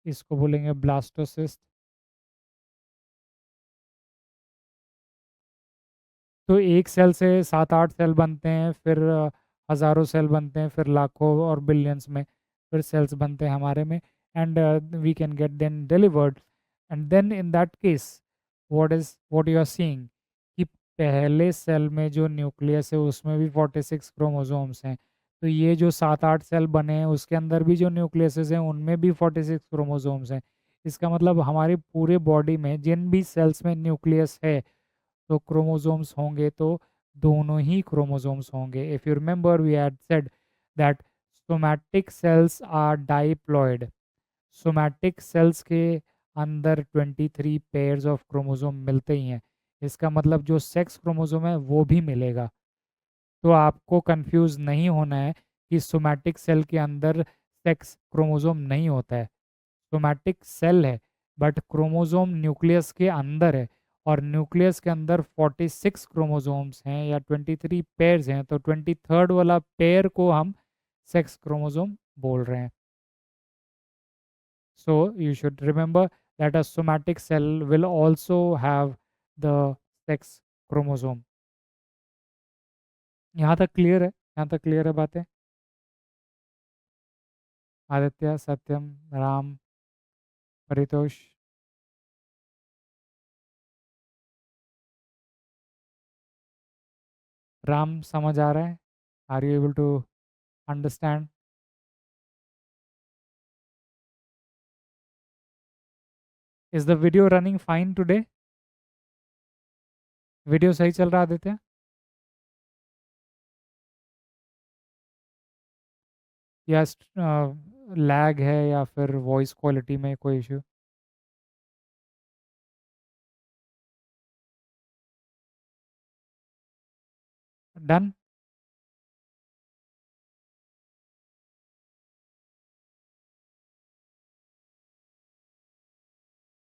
इसको बोलेंगे ब्लास्टोसिस्ट. तो एक सेल से 7-8 सेल बनते हैं, फिर हज़ारों सेल बनते हैं, फिर लाखों और बिलियंस में फिर सेल्स बनते हैं हमारे में, and we can get then delivered. And then in that case what you are seeing कि पहले सेल में जो न्यूक्लियस है उसमें भी 46 क्रोमोसोम्स हैं. तो ये जो 7-8 सेल बने हैं उसके अंदर भी जो न्यूक्लियसेस हैं उनमें भी 46 क्रोमोसोम्स हैं. इसका मतलब हमारी पूरे बॉडी में जिन भी सेल्स में न्यूक्लियस है तो क्रोमोसोम्स होंगे तो दोनों ही क्रोमोसोम्स होंगे. If you remember we had said that somatic cells are diploid. Somatic cells के अंदर 23 पेयर्स ऑफ क्रोमोसोम मिलते ही हैं. इसका मतलब जो सेक्स क्रोमोसोम है वो भी मिलेगा. तो आपको कंफ्यूज नहीं होना है कि सोमैटिक सेल के अंदर सेक्स क्रोमोसोम नहीं होता है. सोमैटिक सेल है बट क्रोमोसोम न्यूक्लियस के अंदर है, और न्यूक्लियस के अंदर 46 क्रोमोसोम्स हैं या 23 पेयर्स हैं, तो 23rd वाला पेयर को हम सेक्स क्रोमोसोम बोल रहे हैं. So you should remember that a somatic cell will also have the sex chromosome. यहाँ तक क्लियर है? यहाँ तक क्लियर है बातें? आदित्य, सत्यम, राम, परितोष. राम समझ आ रहा है? Are you able to understand? Is the video running fine today? Video सही चल रहा है आदित्य? या लैग है या फिर वॉइस क्वालिटी में कोई इशू? डन.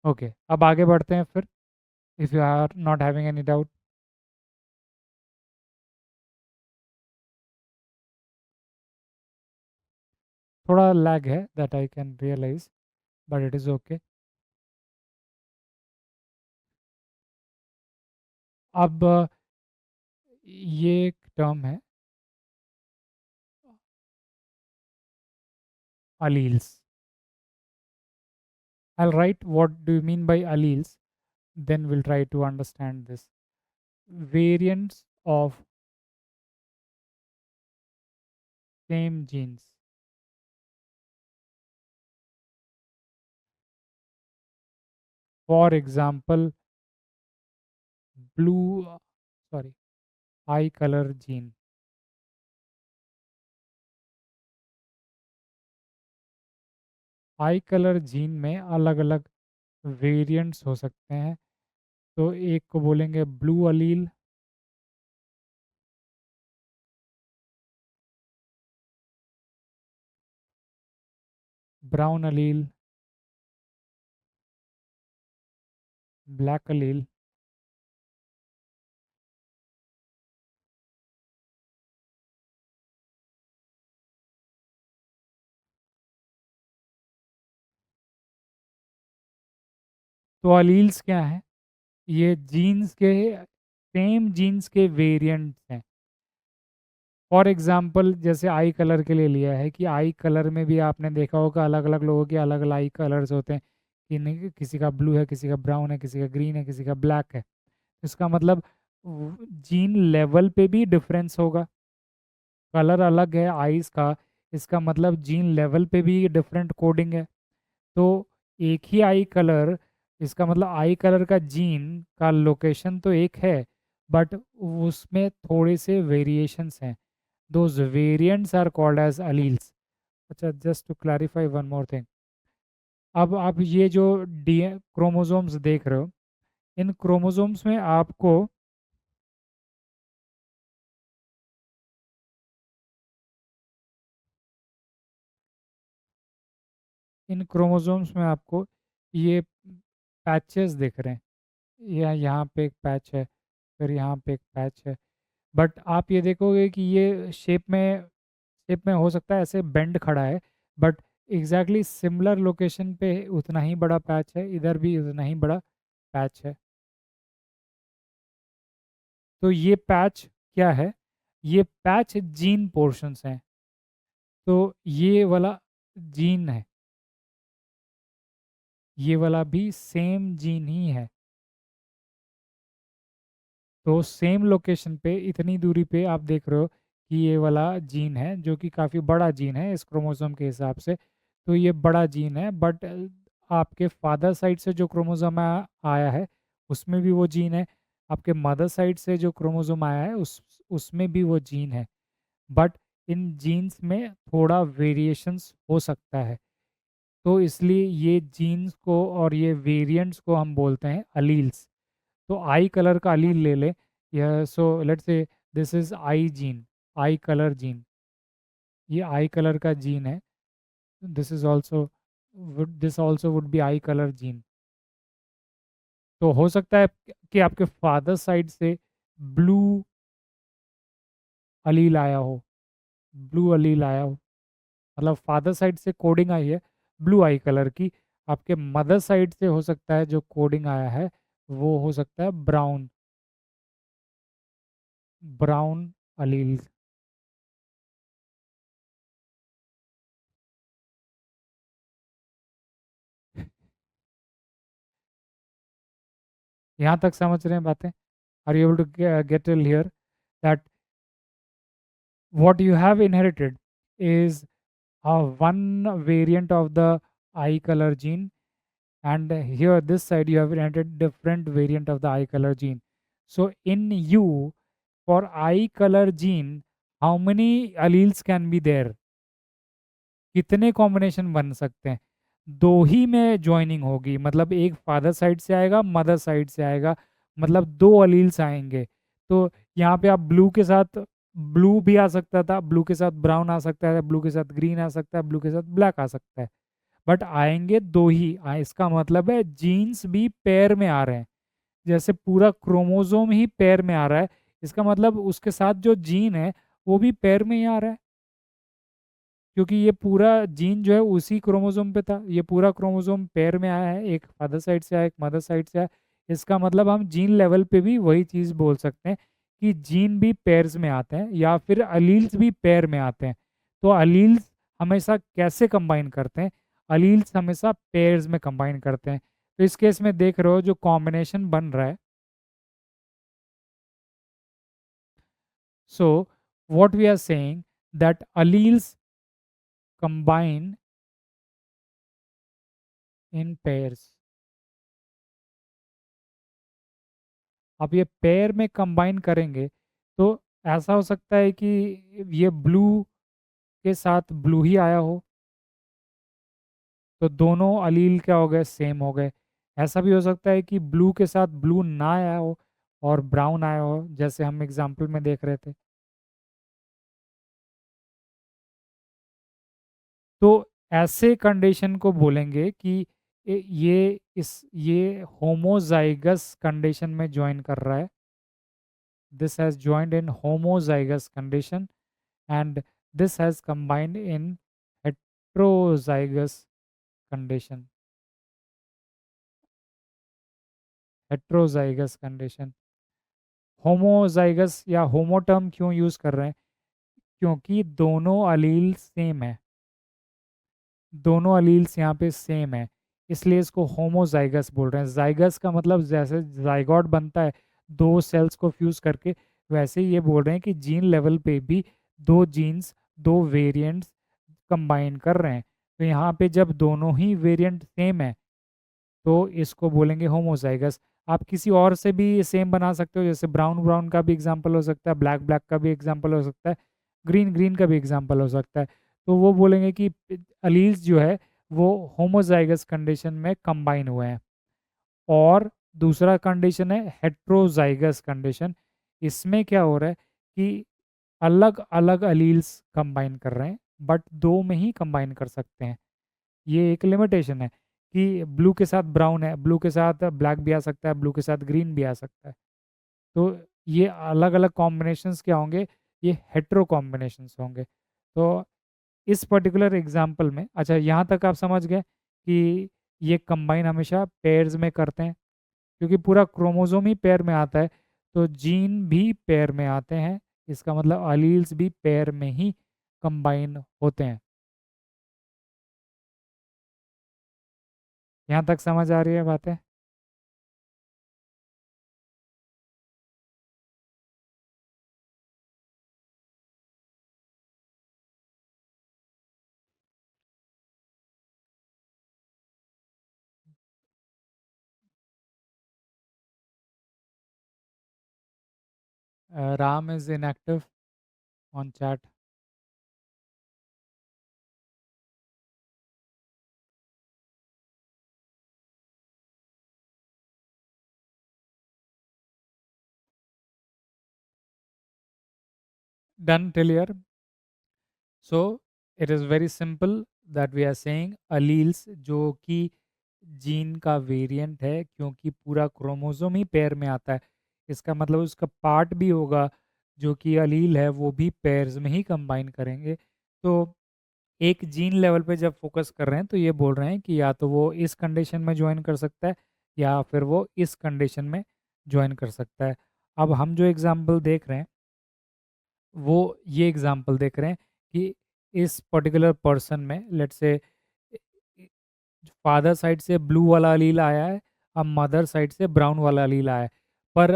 ओके, अब आगे बढ़ते हैं फिर. If you are not having any doubt. थोड़ा लैग है, that I can realise, but it is okay. अब ये एक टर्म है, alleles. I'll write what do you mean by alleles, then we'll try to understand this. Variants of same genes. For example, blue, sorry, eye color gene. I colour gene में अलग अलग variants हो सकते हैं. तो एक को बोलेंगे ब्लू अलील, ब्राउन अलील, ब्लैक अलील. तो अलील्स क्या है? ये जीन्स के, सेम जीन्स के वेरिएंट्स हैं. फॉर एग्जाम्पल जैसे आई कलर के लिए लिया है कि आई कलर में भी आपने देखा होगा अलग अलग लोगों के अलग अलग आई कलर्स होते हैं. कि नहीं, किसी का ब्लू है, किसी का ब्राउन है, किसी का ग्रीन है, किसी का ब्लैक है. इसका मतलब जीन लेवल पे भी डिफरेंस होगा. कलर अलग है आईज का, इसका मतलब जीन लेवल पे भी डिफरेंट कोडिंग है. तो एक ही आई कलर, इसका मतलब आई कलर का जीन का लोकेशन तो एक है, बट उसमें थोड़े से वेरिएशंस हैं. Those variants are called as alleles. अच्छा, just to clarify one more thing. अब आप ये जो डी क्रोमोसोम्स देख रहे हो, इन क्रोमोसोम्स में आपको इन क्रोमोसोम्स में आपको ये पैचेस दिख रहे हैं. या यहाँ पे एक पैच है, फिर यहाँ पे एक पैच है. बट आप ये देखोगे कि ये शेप में हो सकता है ऐसे बेंड खड़ा है, बट एग्जैक्टली सिमिलर लोकेशन पे उतना ही बड़ा पैच है, इधर भी उतना ही बड़ा पैच है. तो ये पैच क्या है? ये पैच जीन पोर्शंस हैं. तो ये वाला जीन है, ये वाला भी सेम जीन ही है. तो सेम लोकेशन पे इतनी दूरी पे आप देख रहे हो कि ये वाला जीन है जो कि काफ़ी बड़ा जीन है इस क्रोमोसोम के हिसाब से. तो ये बड़ा जीन है, बट आपके फादर साइड से जो क्रोमोसोम आया है उसमें भी वो जीन है. आपके मदर साइड से जो क्रोमोसोम आया है उसमें भी वो जीन है. बट इन जीन्स में थोड़ा वेरिएशंस हो सकता है. तो इसलिए ये जीन्स को और ये वेरिएंट्स को हम बोलते हैं अलील्स. तो आई कलर का अलील ले ले. यह so let's say this is eye gene, eye colour gene. ये आई कलर का जीन है. This is also, this also would be eye colour gene. तो हो सकता है कि आपके फादर साइड से ब्लू अलील आया हो, ब्लू अलील आया हो, मतलब फादर साइड से कोडिंग आई है ब्लू आई कलर की। आपके मदर साइड से हो सकता है जो कोडिंग आया है वो हो सकता है ब्राउन, ब्राउन अलील। यहाँ तक समझ रहे हैं बातें? Are you able to get till here that what you have inherited is one variant of the eye color gene, and here this side you have inherited different variant of the eye color gene. So in you, for eye color gene, how many alleles can be there? कितने combination बन सकते हैं? दो ही में joining होगी, मतलब एक father side से आएगा, मदर साइड से आएगा, मतलब दो अलील्स आएंगे। तो यहाँ पे आप ब्लू के साथ ब्लू भी आ सकता था, ब्लू के साथ ब्राउन आ सकता है, ब्लू के साथ ग्रीन आ सकता है, ब्लू के साथ ब्लैक आ सकता है, बट आएंगे दो ही इसका मतलब है जीन्स भी पेयर में आ रहे हैं। जैसे पूरा क्रोमोसोम ही पेयर में आ रहा है, इसका मतलब उसके साथ जो जीन है वो भी पेयर में ही आ रहा है, क्योंकि ये पूरा जीन जो है उसी क्रोमोसोम पे था। ये पूरा क्रोमोसोम पेयर में आया है, एक फादर साइड से आया, एक मदर साइड से आया। इसका मतलब हम जीन लेवल पे भी वही चीज़ बोल सकते हैं कि जीन भी पेयर्स में आते हैं या फिर अलील्स भी पेयर में आते हैं। तो अलील्स हमेशा कैसे कंबाइन करते हैं? अलील्स हमेशा पेयर्स में कंबाइन करते हैं। तो इस केस में देख रहे हो जो कॉम्बिनेशन बन रहा है, so what we are saying that alleles combine in pairs। अब ये पेयर में कंबाइन करेंगे तो ऐसा हो सकता है कि ये ब्लू के साथ ब्लू ही आया हो, तो दोनों अलील क्या हो गए, सेम हो गए। ऐसा भी हो सकता है कि ब्लू के साथ ब्लू ना आया हो और ब्राउन आया हो, जैसे हम एग्जाम्पल में देख रहे थे। तो ऐसे कंडीशन को बोलेंगे कि ये होमोजाइगस कंडीशन में ज्वाइन कर रहा है। This has joined in homozygous condition and this has combined in heterozygous condition। heterozygous condition, homozygous या होमो टर्म क्यों यूज कर रहे हैं? क्योंकि दोनों अलील सेम है, दोनों अलील्स यहाँ पे सेम है, इसलिए इसको होमोजाइगस बोल रहे हैं। जाइगस का मतलब जैसे जाइगोट बनता है दो सेल्स को फ्यूज करके, वैसे ही ये बोल रहे हैं कि जीन लेवल पे भी दो जीन्स, दो वेरिएंट्स कंबाइन कर रहे हैं। तो यहाँ पे जब दोनों ही वेरिएंट सेम है तो इसको बोलेंगे होमोजाइगस। आप किसी और से भी सेम बना सकते हो, जैसे ब्राउन ब्राउन का भी एग्जांपल हो सकता है, ब्लैक ब्लैक का भी एग्जांपल हो सकता है, ग्रीन ग्रीन का भी एग्जांपल हो सकता है। तो वो बोलेंगे कि अलील्स जो है वो होमोजाइगस कंडीशन में कंबाइन हुए हैं। और दूसरा कंडीशन है हेट्रोजाइगस कंडीशन। इसमें क्या हो रहा है कि अलग अलग अलील्स कंबाइन कर रहे हैं, बट दो में ही कंबाइन कर सकते हैं। ये एक लिमिटेशन है कि ब्लू के साथ ब्राउन है, ब्लू के साथ ब्लैक भी आ सकता है, ब्लू के साथ ग्रीन भी आ सकता है। तो ये अलग अलग कॉम्बिनेशंस क्या होंगे? ये हेट्रो कॉम्बिनेशंस होंगे। तो इस पर्टिकुलर एग्जाम्पल में, अच्छा यहाँ तक आप समझ गए कि ये कंबाइन हमेशा पेयर्स में करते हैं, क्योंकि पूरा क्रोमोसोम ही पेयर में आता है, तो जीन भी पेयर में आते हैं। इसका मतलब अलील्स भी पेयर में ही कंबाइन होते हैं। यहाँ तक समझ आ रही है बातें? Ram is inactive on chat. Done till here. So it is very simple that we are saying alleles जो कि जीन का वेरिएंट है, क्योंकि पूरा क्रोमोसोम ही पेयर में आता है। इसका मतलब उसका पार्ट भी होगा जो कि अलील है, वो भी पेयर्स में ही कंबाइन करेंगे। तो एक जीन लेवल पे जब फोकस कर रहे हैं तो ये बोल रहे हैं कि या तो वो इस कंडीशन में ज्वाइन कर सकता है या फिर वो इस कंडीशन में ज्वाइन कर सकता है। अब हम जो एग्जाम्पल देख रहे हैं वो ये एग्जाम्पल देख रहे हैं कि इस पर्टिकुलर पर्सन में लेट्स से फादर साइड से ब्लू वाला अलील आया है, अब मदर साइड से ब्राउन वाला अलील आया है। पर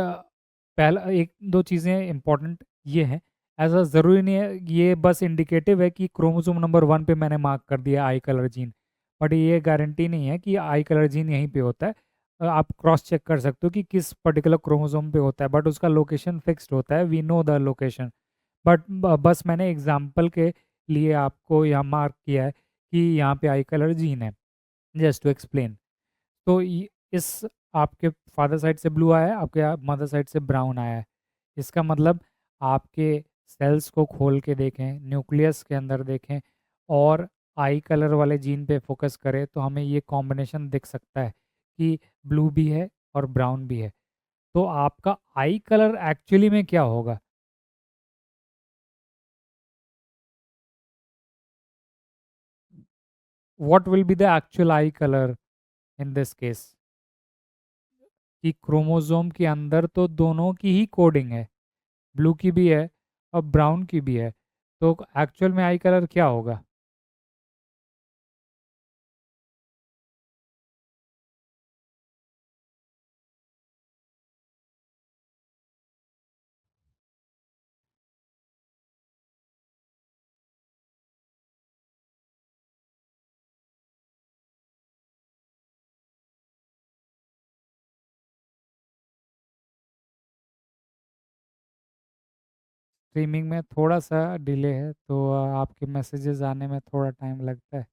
पहला एक दो चीज़ें इंपॉर्टेंट ये हैं, ऐसा ज़रूरी नहीं है, ये बस इंडिकेटिव है कि क्रोमोसोम नंबर 1 पे मैंने मार्क कर दिया आई कलर जीन, बट ये गारंटी नहीं है कि आई कलर जीन यहीं पे होता है। आप क्रॉस चेक कर सकते हो कि किस पर्टिकुलर क्रोमोसोम पे होता है, बट उसका लोकेशन फिक्स्ड होता है, we know the location. But बस मैंने एग्जाम्पल के लिए आपको यहाँ मार्क किया है कि यहाँ पे आई कलर जीन है, जस्ट टू एक्सप्लेन। तो इस आपके फादर साइड से ब्लू आया है, आपके मदर साइड से ब्राउन आया है। इसका मतलब आपके सेल्स को खोल के देखें, न्यूक्लियस के अंदर देखें और आई कलर वाले जीन पे फोकस करें तो हमें ये कॉम्बिनेशन दिख सकता है कि ब्लू भी है और ब्राउन भी है। तो आपका आई कलर एक्चुअली में क्या होगा? What will be the actual I colour in this case? कि क्रोमोसोम के अंदर तो दोनों की ही कोडिंग है, ब्लू की भी है और ब्राउन की भी है। तो एक्चुअल में आई कलर क्या होगा? स्ट्रीमिंग में थोड़ा सा डिले है तो आपके मैसेजेस आने में थोड़ा टाइम लगता है।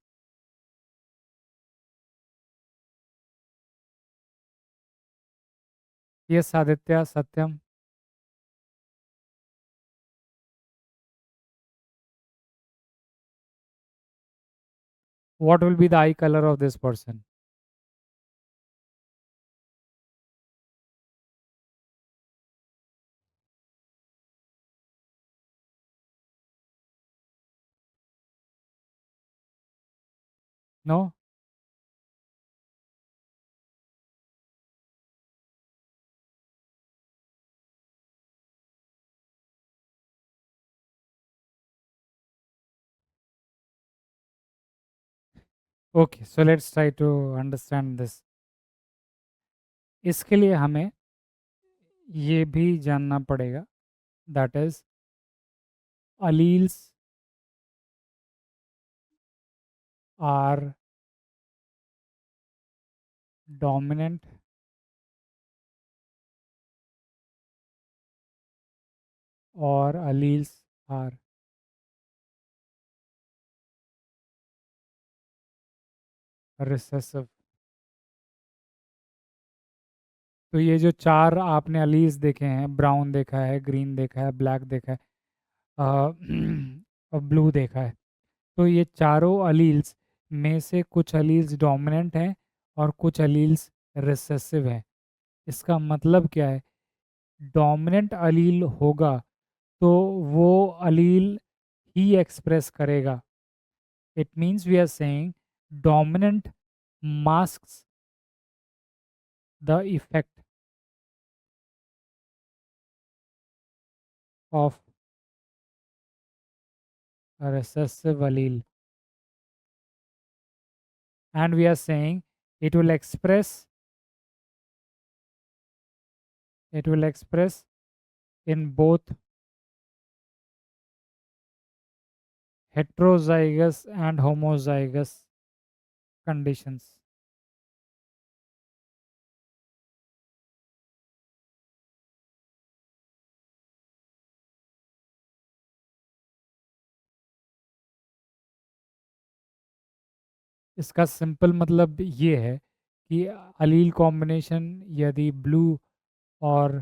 Yes Aditya, Satyam. What will be the eye colour of this person? No. Okay, so let's try to understand this. इसके लिए हमें ये भी जानना पड़ेगा, that is alleles are dominant और अलील्स आर रिसेसिव। तो ये जो चार आपने अलील्स देखे हैं, ब्राउन देखा है, ग्रीन देखा है, ब्लैक देखा है, और ब्लू देखा है, तो ये चारों अलील्स में से कुछ अलील्स डोमिनेंट हैं और कुछ अलील्स रिसेसिव हैं। इसका मतलब क्या है? डोमिनेंट अलील होगा तो वो अलील ही एक्सप्रेस करेगा। It means we are saying dominant masks the effect of recessive allele, and we are saying it will express it will express in both heterozygous and homozygous conditions. इसका simple मतलब ये है कि अलील combination यदि blue और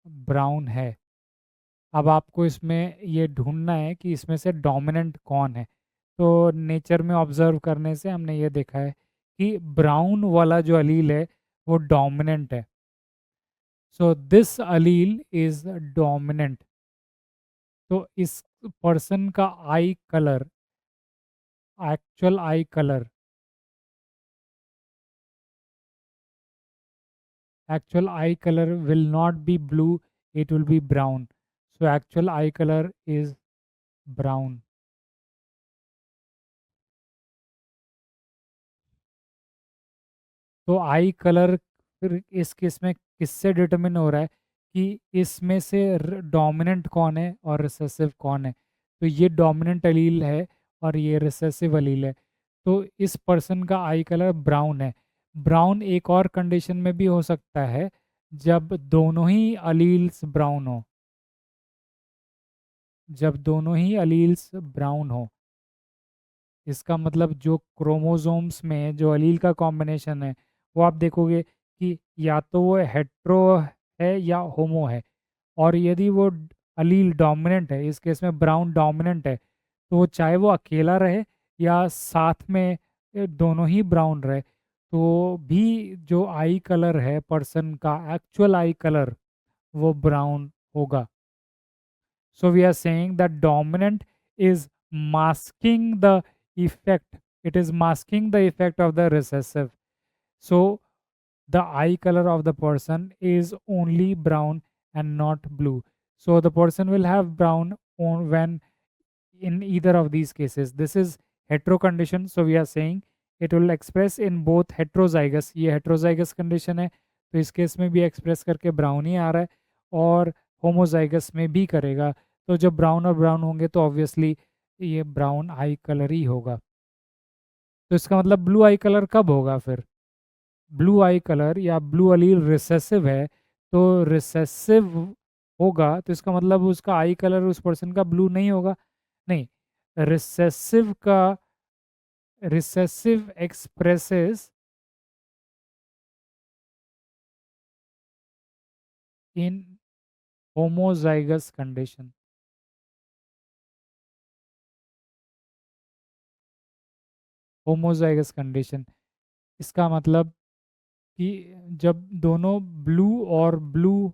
brown है, अब आपको इसमें ये ढूंढना है कि इसमें से डोमिनेंट कौन है। तो नेचर में ऑब्जर्व करने से हमने ये देखा है कि ब्राउन वाला जो अलील है वो डोमिनेंट है. So this Aleel is dominant. तो इस पर्सन का आई colour, actual I colour, actual eye color will not be blue, it will be brown. So actual eye color is brown. तो आई कलर फिर इस केस में किससे डिटरमिन हो रहा है कि इसमें से डोमिनेंट कौन है और रिसेसिव कौन है. तो ये डोमिनेंट अलील है और ये रिसेसिव अलील है. तो इस पर्सन का आई कलर ब्राउन है. ब्राउन एक और कंडीशन में भी हो सकता है, जब दोनों ही अलील्स ब्राउन हो. जब दोनों ही अलील्स ब्राउन हो, इसका मतलब जो क्रोमोसोम्स में जो अलील का कॉम्बिनेशन है वो आप देखोगे कि या तो वो हेट्रो है या होमो है. और यदि वो अलील डोमिनेंट है, इस केस में ब्राउन डोमिनेंट है, तो वो चाहे वो अकेला रहे या साथ में दोनों ही ब्राउन रहे, तो भी जो आई कलर है पर्सन का, एक्चुअल आई कलर, वो ब्राउन होगा. So we are saying that dominant is masking the effect. It is masking the effect of the recessive. So the eye color of the person is only brown and not blue. So the person will have brown when in either of these cases. This is hetero condition. So we are saying it will express in both heterozygous. ये heterozygous condition है, तो इस case में भी express करके brown ही आ रहा है, और होमोजाइगस में भी करेगा. तो जब ब्राउन और ब्राउन होंगे तो ऑब्वियसली ये ब्राउन आई कलर ही होगा. तो इसका मतलब ब्लू आई कलर कब होगा फिर? ब्लू आई कलर या ब्लू अलील रिसेसिव है, तो रिसेसिव होगा तो इसका मतलब उसका आई कलर उस पर्सन का ब्लू नहीं होगा. नहीं, रिसेसिव का, रिसेसिव एक्सप्रेसेस इन होमोजाइगस कंडीशन. होमोजाइगस कंडीशन इसका मतलब कि जब दोनों ब्लू और ब्लू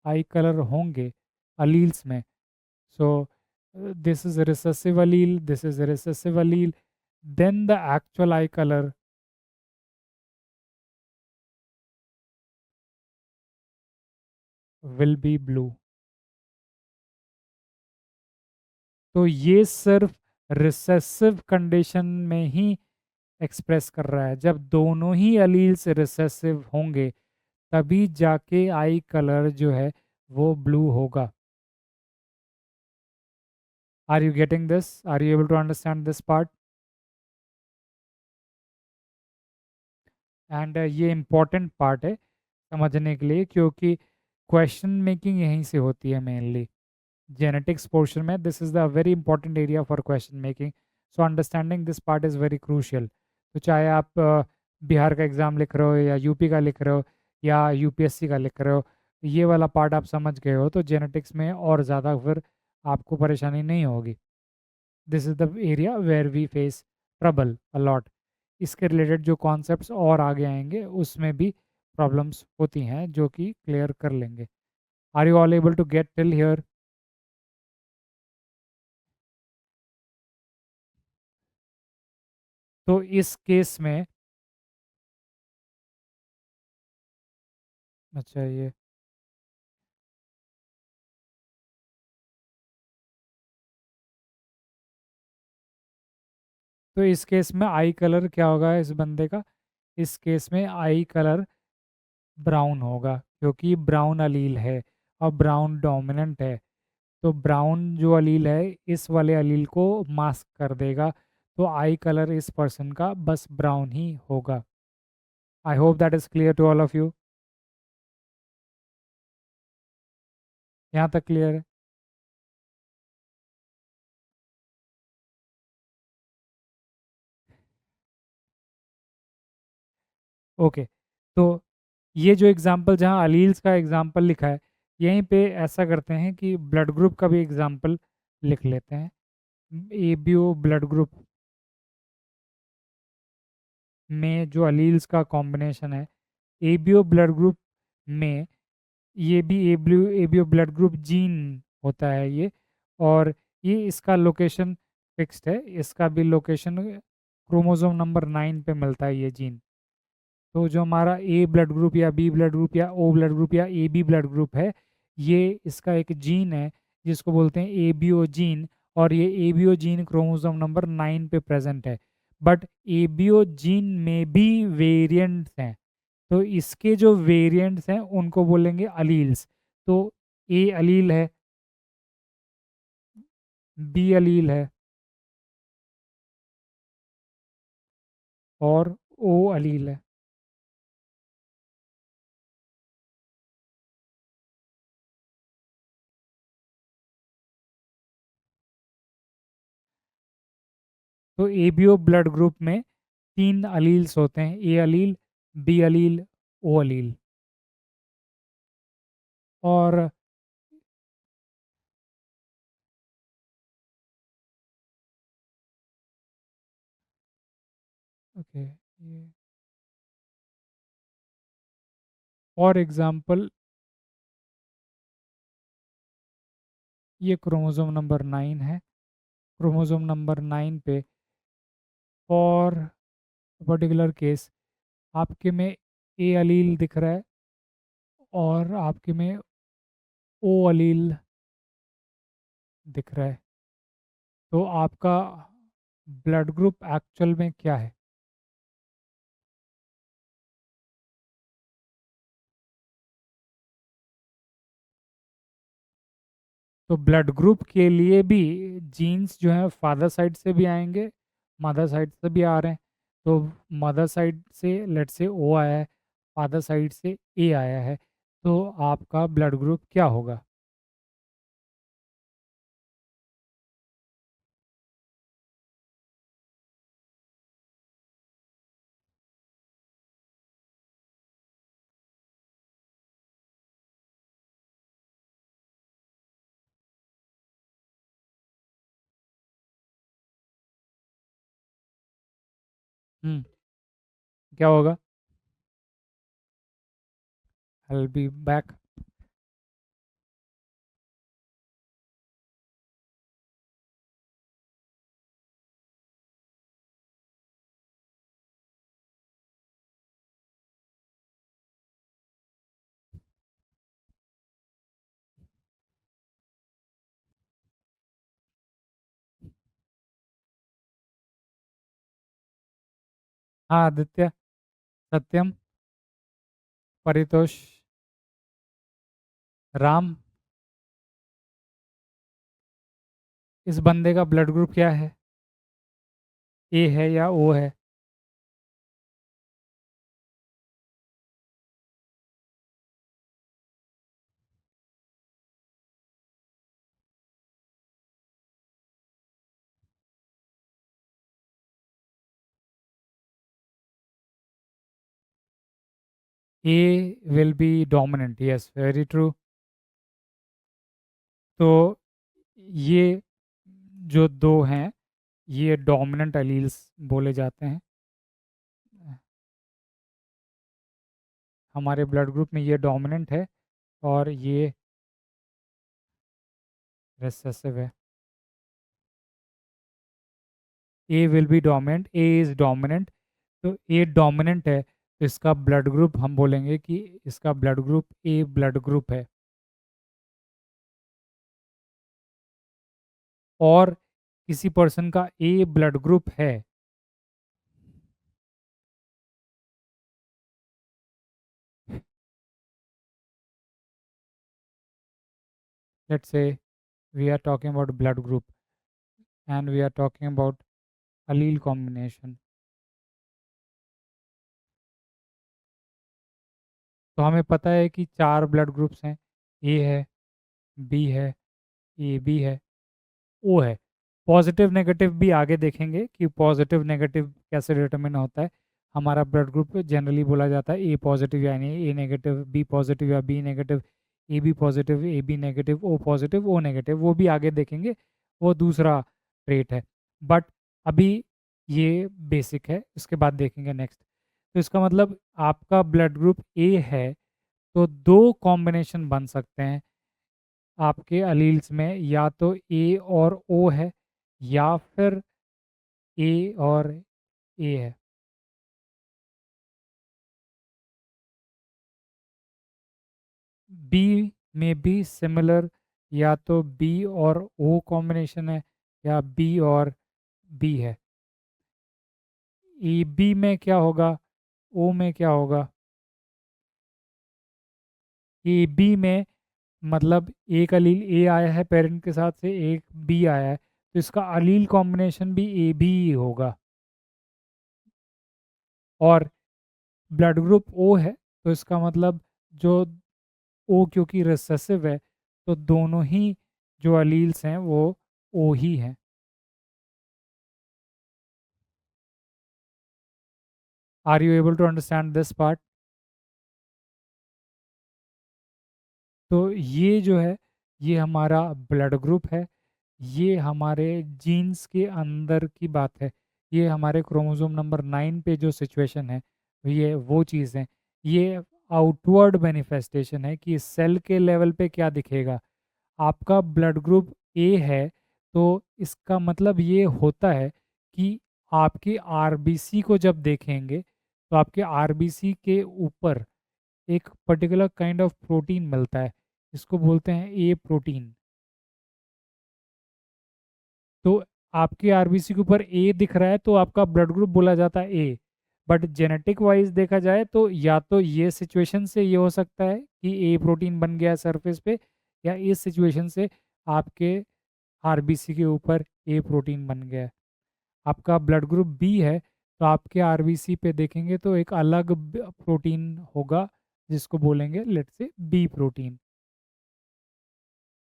आई कलर होंगे अलील्स में, so this is recessive allele, this is recessive allele, then the actual eye color will be blue. तो ये सिर्फ रिसेसिव कंडीशन में ही एक्सप्रेस कर रहा है. जब दोनों ही अलील्स रिसेसिव होंगे तभी जाके आई कलर जो है वो ब्लू होगा. Are you getting this? Are you able to understand this part? And ये इम्पॉर्टेंट पार्ट है समझने के लिए, क्योंकि क्वेश्चन मेकिंग यहीं से होती है मेनली. genetics portion में this is the very important area for question making. So understanding this part is very crucial. तो चाहे आप बिहार का एग्ज़ाम लिख रहे हो या यूपी का लिख रहे हो या यूपीएससी का लिख रहे हो, ये वाला पार्ट आप समझ गए हो तो जेनेटिक्स में और ज़्यादा फिर आपको परेशानी नहीं होगी. This is the area where we face trouble a lot. इसके रिलेटेड जो कॉन्सेप्ट्स और आगे आएंगे उसमें भी प्रॉब्लम्स होती हैं जो कि क्लियर कर लेंगे. Are you all able to get till here? तो इस केस में, अच्छा ये, तो इस केस में आई कलर क्या होगा इस बंदे का? इस केस में आई कलर ब्राउन होगा, क्योंकि ब्राउन अलील है और ब्राउन डोमिनेंट है. तो ब्राउन जो अलील है इस वाले अलील को मास्क कर देगा, तो आई कलर इस पर्सन का बस ब्राउन ही होगा. I hope that is clear to all of you. यहाँ तक क्लियर है? ओके. तो ये जो एग्जांपल, जहाँ अलील्स का एग्जांपल लिखा है, यहीं पे ऐसा करते हैं कि ब्लड ग्रुप का भी एग्जांपल लिख लेते हैं. A B O blood group. में जो अलील्स का कॉम्बिनेशन है, एबीओ ब्लड ग्रुप में ये भी ABO ABO blood group gene होता है ये। और ये इसका लोकेशन फिक्स्ड है, इसका भी लोकेशन क्रोमोसोम नंबर 9 पे मिलता है ये जीन। तो जो हमारा ए ब्लड ग्रुप या बी ब्लड ग्रुप या ओ ब्लड ग्रुप या ए बी ब्लड ग्रुप है, ये इसका एक जीन है जिसको बोलते हैं एबीओ जीन। और ये एबीओ जीन क्रोमोसोम नंबर 9 पे प्रेजेंट है। बट एबीओ जीन में भी वेरिएंट्स हैं, तो इसके जो वेरिएंट्स हैं उनको बोलेंगे अलील्स। तो ए अलील है, बी अलील है और ओ अलील है। तो एबीओ ब्लड ग्रुप में 3 अलील्स होते हैं, ए अलील, बी अलील, ओ अलील। और ओके, ये फॉर एग्जांपल ये क्रोमोसोम नंबर 9 है। क्रोमोसोम नंबर 9 पे फॉर पर्टिकुलर केस आपके में ए अलील दिख रहा है और आपके में ओ अलील दिख रहा है। तो आपका ब्लड ग्रुप एक्चुअल में क्या है? तो ब्लड ग्रुप के लिए भी जीन्स जो है फादर साइड से भी आएंगे, मदर साइड से भी आ रहे हैं। तो मदर साइड से लेट से ओ आया है, फादर साइड से ए आया है, तो आपका ब्लड ग्रुप क्या होगा? हम्म, क्या होगा? आई बी बैक। हाँ आदित्य, सत्यम, परितोष, राम, इस बंदे का ब्लड ग्रुप क्या है? ए है या ओ है? A will be dominant, yes very true. तो ये जो दो हैं ये डोमिनेंट एलील्स बोले जाते हैं। हमारे ब्लड ग्रुप में ये डोमिनेंट है और ये रिसेसिव है। A will be dominant, A is dominant. तो ए डोमिनेंट है तो इसका ब्लड ग्रुप हम बोलेंगे कि इसका blood group A blood group है। और किसी पर्सन का ए ब्लड ग्रुप है, let's say we are talking about blood group and we are talking about allele combination। तो हमें पता है कि 4 ब्लड ग्रुप्स हैं, ए है, बी है, ए बी है, ओ है। पॉजिटिव नेगेटिव भी आगे देखेंगे कि पॉजिटिव नेगेटिव कैसे डिटरमिन होता है। हमारा ब्लड ग्रुप जनरली बोला जाता है ए पॉजिटिव यानी ए नेगेटिव, बी पॉजिटिव या B negative, A B positive, A B negative, O positive, O negative, वो भी आगे देखेंगे, वो दूसरा ट्रेट है। बट अभी ये बेसिक है, इसके बाद देखेंगे नेक्स्ट। तो इसका मतलब आपका ब्लड ग्रुप ए है, तो दो कॉम्बिनेशन बन सकते हैं आपके अलील्स में, या तो ए और ओ है, या फिर ए और ए है। बी में भी सिमिलर, या तो बी और ओ कॉम्बिनेशन है, या बी और बी है। ए बी में क्या होगा, ओ में क्या होगा? ए बी में मतलब एक अलील ए आया है पेरेंट के साथ से, एक बी आया है, तो इसका अलील कॉम्बिनेशन भी ए बी ही होगा। और ब्लड ग्रुप ओ है, तो इसका मतलब जो ओ क्योंकि रिसेसिव है, तो दोनों ही जो अलील्स हैं वो ओ ही हैं। Are you able to understand this part? तो ये जो है, ये हमारा ब्लड ग्रुप है, ये हमारे जीन्स के अंदर की बात है, ये हमारे क्रोमोसोम नंबर 9 पे जो सिचुएशन है, ये वो चीज़ है। ये आउटवर्ड मैनिफेस्टेशन है कि सेल के लेवल पे क्या दिखेगा। आपका ब्लड ग्रुप ए है, तो इसका मतलब ये होता है कि आपके आरबीसी को जब देखेंगे, तो आपके आरबीसी के ऊपर एक पर्टिकुलर काइंड ऑफ प्रोटीन मिलता है, इसको बोलते हैं ए प्रोटीन। तो आपके आरबीसी के ऊपर ए दिख रहा है, तो आपका ब्लड ग्रुप बोला जाता है ए। बट जेनेटिक वाइज देखा जाए तो या तो ये सिचुएशन से ये हो सकता है कि ए प्रोटीन बन गया सरफेस पे, या इस सिचुएशन से आपके आरबीसी के ऊपर ए प्रोटीन बन गया है। आपका ब्लड ग्रुप बी है, तो आपके आरबीसी पे देखेंगे तो एक अलग प्रोटीन होगा, जिसको बोलेंगे let's say B protein.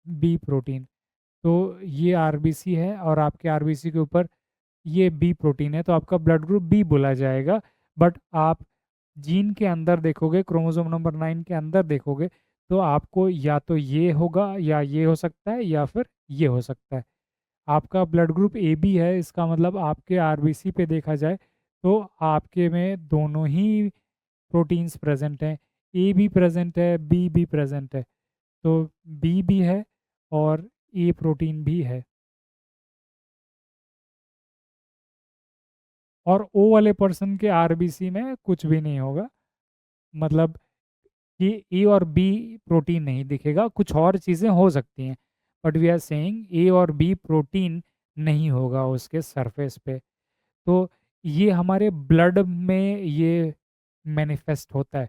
B protein. तो ये आरबीसी है और आपके आरबीसी के ऊपर ये बी प्रोटीन है, तो आपका ब्लड ग्रुप बी बोला जाएगा। बट आप जीन के अंदर देखोगे, क्रोमोसोम नंबर 9 के अंदर देखोगे, तो आपको या तो ये होगा, या ये हो सकता है, या फिर ये हो सकता है। आपका ब्लड ग्रुप ए बी है, इसका मतलब आपके आरबीसी पे देखा जाए तो आपके में दोनों ही प्रोटीन्स प्रेजेंट हैं, ए भी प्रेजेंट है, बी भी प्रेजेंट है। तो बी भी है और ए प्रोटीन भी है। और ओ वाले पर्सन के आरबीसी में कुछ भी नहीं होगा, मतलब कि ए और बी प्रोटीन नहीं दिखेगा, कुछ और चीज़ें हो सकती हैं, but we are saying A और बी प्रोटीन नहीं होगा उसके सरफेस पे। तो ये हमारे ब्लड में ये मैनिफेस्ट होता है।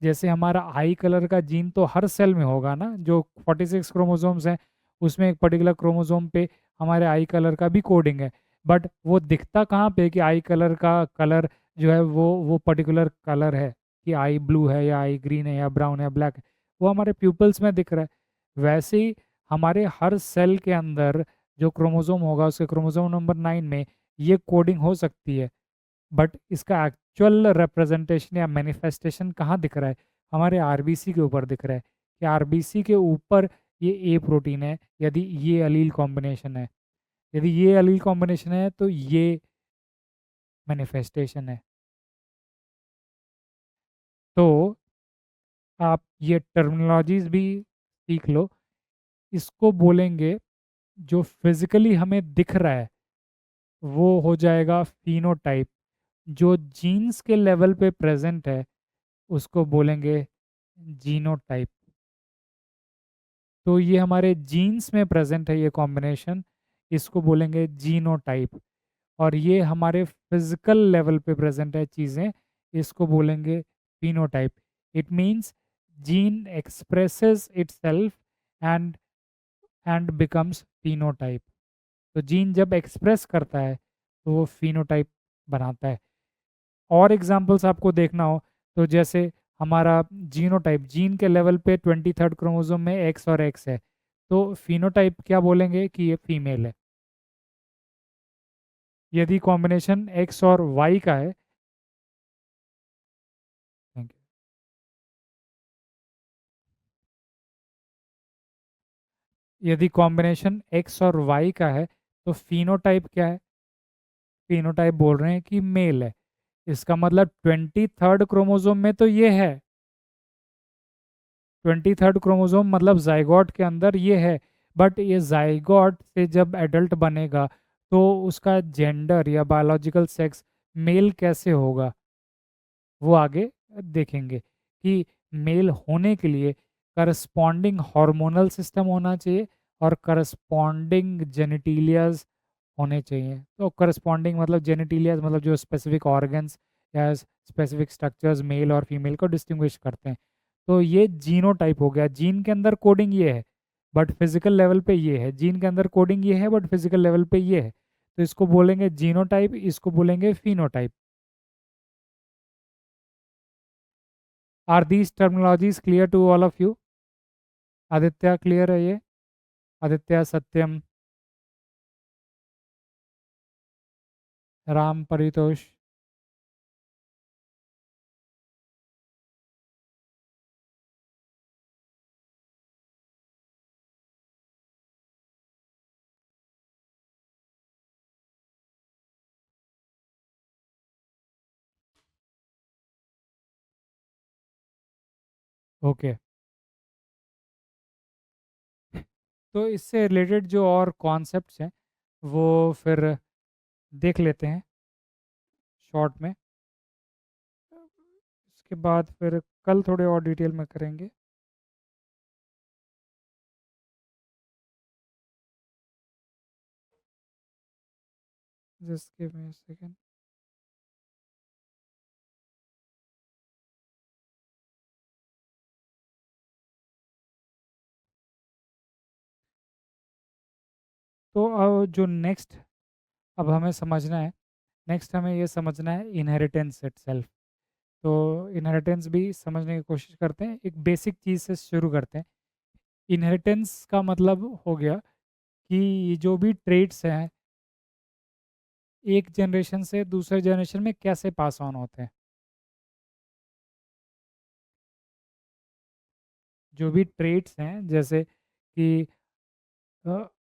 जैसे हमारा आई कलर का जीन तो हर सेल में होगा ना, जो 46 क्रोमोसोम्स हैं, उसमें एक पर्टिकुलर क्रोमोसोम पे हमारे आई कलर का भी कोडिंग है। बट वो दिखता कहाँ पे कि आई कलर का कलर जो है वो पर्टिकुलर कलर है, कि आई ब्लू है, या आई ग्रीन है, या ब्राउन है, या ब्लैक है, वो हमारे प्यूपल्स में दिख रहा है। वैसे ही हमारे हर सेल के अंदर जो क्रोमोसोम होगा, उसके क्रोमोसोम नंबर 9 में ये कोडिंग हो सकती है। बट इसका एक्चुअल रिप्रेजेंटेशन या मैनिफेस्टेशन कहाँ दिख रहा है? हमारे आरबीसी के ऊपर दिख रहा है, कि आरबीसी के ऊपर ये ए प्रोटीन है, यदि ये अलील कॉम्बिनेशन है। यदि ये अलील कॉम्बिनेशन है तो ये मैनिफेस्टेशन है। तो आप ये टर्मिनोलॉजीज भी सीख लो। इसको बोलेंगे, जो फिजिकली हमें दिख रहा है वो हो जाएगा फिनोटाइप, जो जीन्स के लेवल पे प्रेजेंट है उसको बोलेंगे जीनोटाइप। तो ये हमारे जीन्स में प्रेजेंट है ये कॉम्बिनेशन, इसको बोलेंगे जीनोटाइप। और ये हमारे फिजिकल लेवल पे प्रेजेंट है चीज़ें, इसको बोलेंगे phenotype. It means gene expresses itself and becomes phenotype. तो जीन जब एक्सप्रेस करता है तो वो फिनोटाइप बनाता है। और एग्जांपल्स आपको देखना हो, तो जैसे हमारा जीनोटाइप, जीन के लेवल पे 23rd क्रोमोसोम में एक्स और एक्स है, तो फिनोटाइप क्या बोलेंगे कि ये फीमेल है। यदि कॉम्बिनेशन एक्स और वाई का है, थैंक यू, यदि कॉम्बिनेशन एक्स और वाई का है, तो फिनोटाइप क्या है? फिनोटाइप बोल रहे हैं कि मेल है, इसका मतलब 23rd क्रोमोसोम में तो ये है। 23rd क्रोमोसोम मतलब जाइगोट के अंदर ये है। बट ये जाइगोट से जब एडल्ट बनेगा तो उसका जेंडर या बायोलॉजिकल सेक्स मेल कैसे होगा, वो आगे देखेंगे कि मेल होने के लिए करस्पॉन्डिंग हार्मोनल सिस्टम होना चाहिए और करस्पॉन्डिंग जेनिटिलियाज होने चाहिए। तो करस्पॉन्डिंग मतलब जेनिटिलियाज मतलब जो स्पेसिफिक ऑर्गन्स या स्पेसिफिक स्ट्रक्चर्स मेल और फीमेल को डिस्टिंग्विश करते हैं। तो ये जीनोटाइप हो गया, जीन के अंदर कोडिंग ये है बट फिजिकल लेवल पे ये है, जीन के अंदर कोडिंग ये है बट फिजिकल लेवल पे ये है। तो इसको बोलेंगे जीनोटाइप, इसको बोलेंगे phenotype. Are these terminologies clear to all of you? Aditya clear है ये? आदित्य, सत्यम, राम, परितोष? ओके। तो इससे रिलेटेड जो और कॉन्सेप्ट्स हैं वो फिर देख लेते हैं शॉर्ट में। इसके बाद फिर कल थोड़े और डिटेल में करेंगे। Just give me a second. तो अब जो नेक्स्ट अब हमें समझना है, नेक्स्ट हमें ये समझना है इनहेरिटेंस इटसेल्फ। तो इनहेरिटेंस भी समझने की कोशिश करते हैं, एक बेसिक चीज़ से शुरू करते हैं। इनहेरिटेंस का मतलब हो गया कि ये जो भी ट्रेड्स हैं एक जनरेशन से दूसरे जनरेशन में कैसे पास ऑन होते हैं। जो भी ट्रेड्स हैं जैसे कि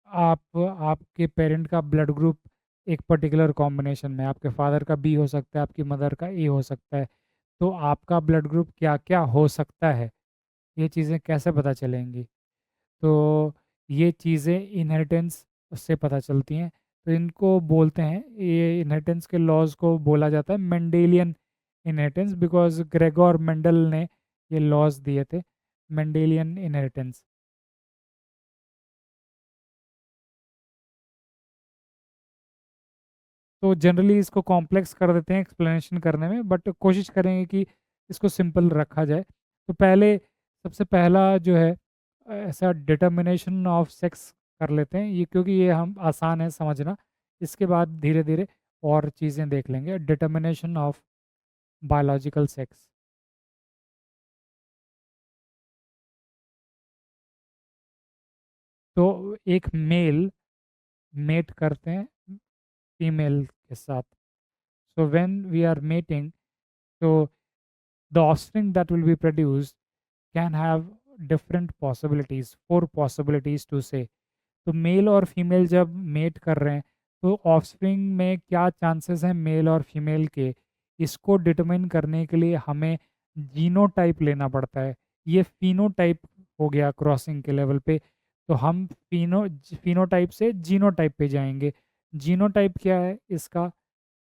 आप आपके पेरेंट का ब्लड ग्रुप एक पर्टिकुलर कॉम्बिनेशन में, आपके फादर का बी हो सकता है, आपकी मदर का ए हो सकता है, तो आपका ब्लड ग्रुप क्या क्या हो सकता है, ये चीज़ें कैसे पता चलेंगी? तो ये चीज़ें इनहेरिटेंस से पता चलती हैं। तो इनको बोलते हैं, ये इनहेरिटेंस के लॉज को बोला जाता है Mendelian inheritance, because Gregor Mendel ने ये लॉज दिए थे, मेंडेलियन इनहेरिटेंस। तो जनरली इसको कॉम्प्लेक्स कर देते हैं एक्सप्लेनेशन करने में, बट कोशिश करेंगे कि इसको सिंपल रखा जाए। तो पहले सबसे पहला जो है ऐसा डिटर्मिनेशन ऑफ सेक्स कर लेते हैं ये, क्योंकि ये हम आसान है समझना। इसके बाद धीरे धीरे और चीज़ें देख लेंगे। Determination of biological sex. तो एक मेल मेट करते हैं फीमेल के साथ। So when we are mating, so the offspring that will be produced can have different possibilities, four possibilities to say। तो मेल और फीमेल जब मेट कर रहे हैं तो ऑफस्प्रिंग में क्या चांसेस हैं मेल और फीमेल के, इसको डिटरमाइन करने के लिए हमें जीनोटाइप लेना पड़ता है। ये फिनोटाइप हो गया क्रॉसिंग के लेवल पे। तो हम फिनोटाइप से जीनोटाइप पे जाएंगे। जीनोटाइप क्या है इसका,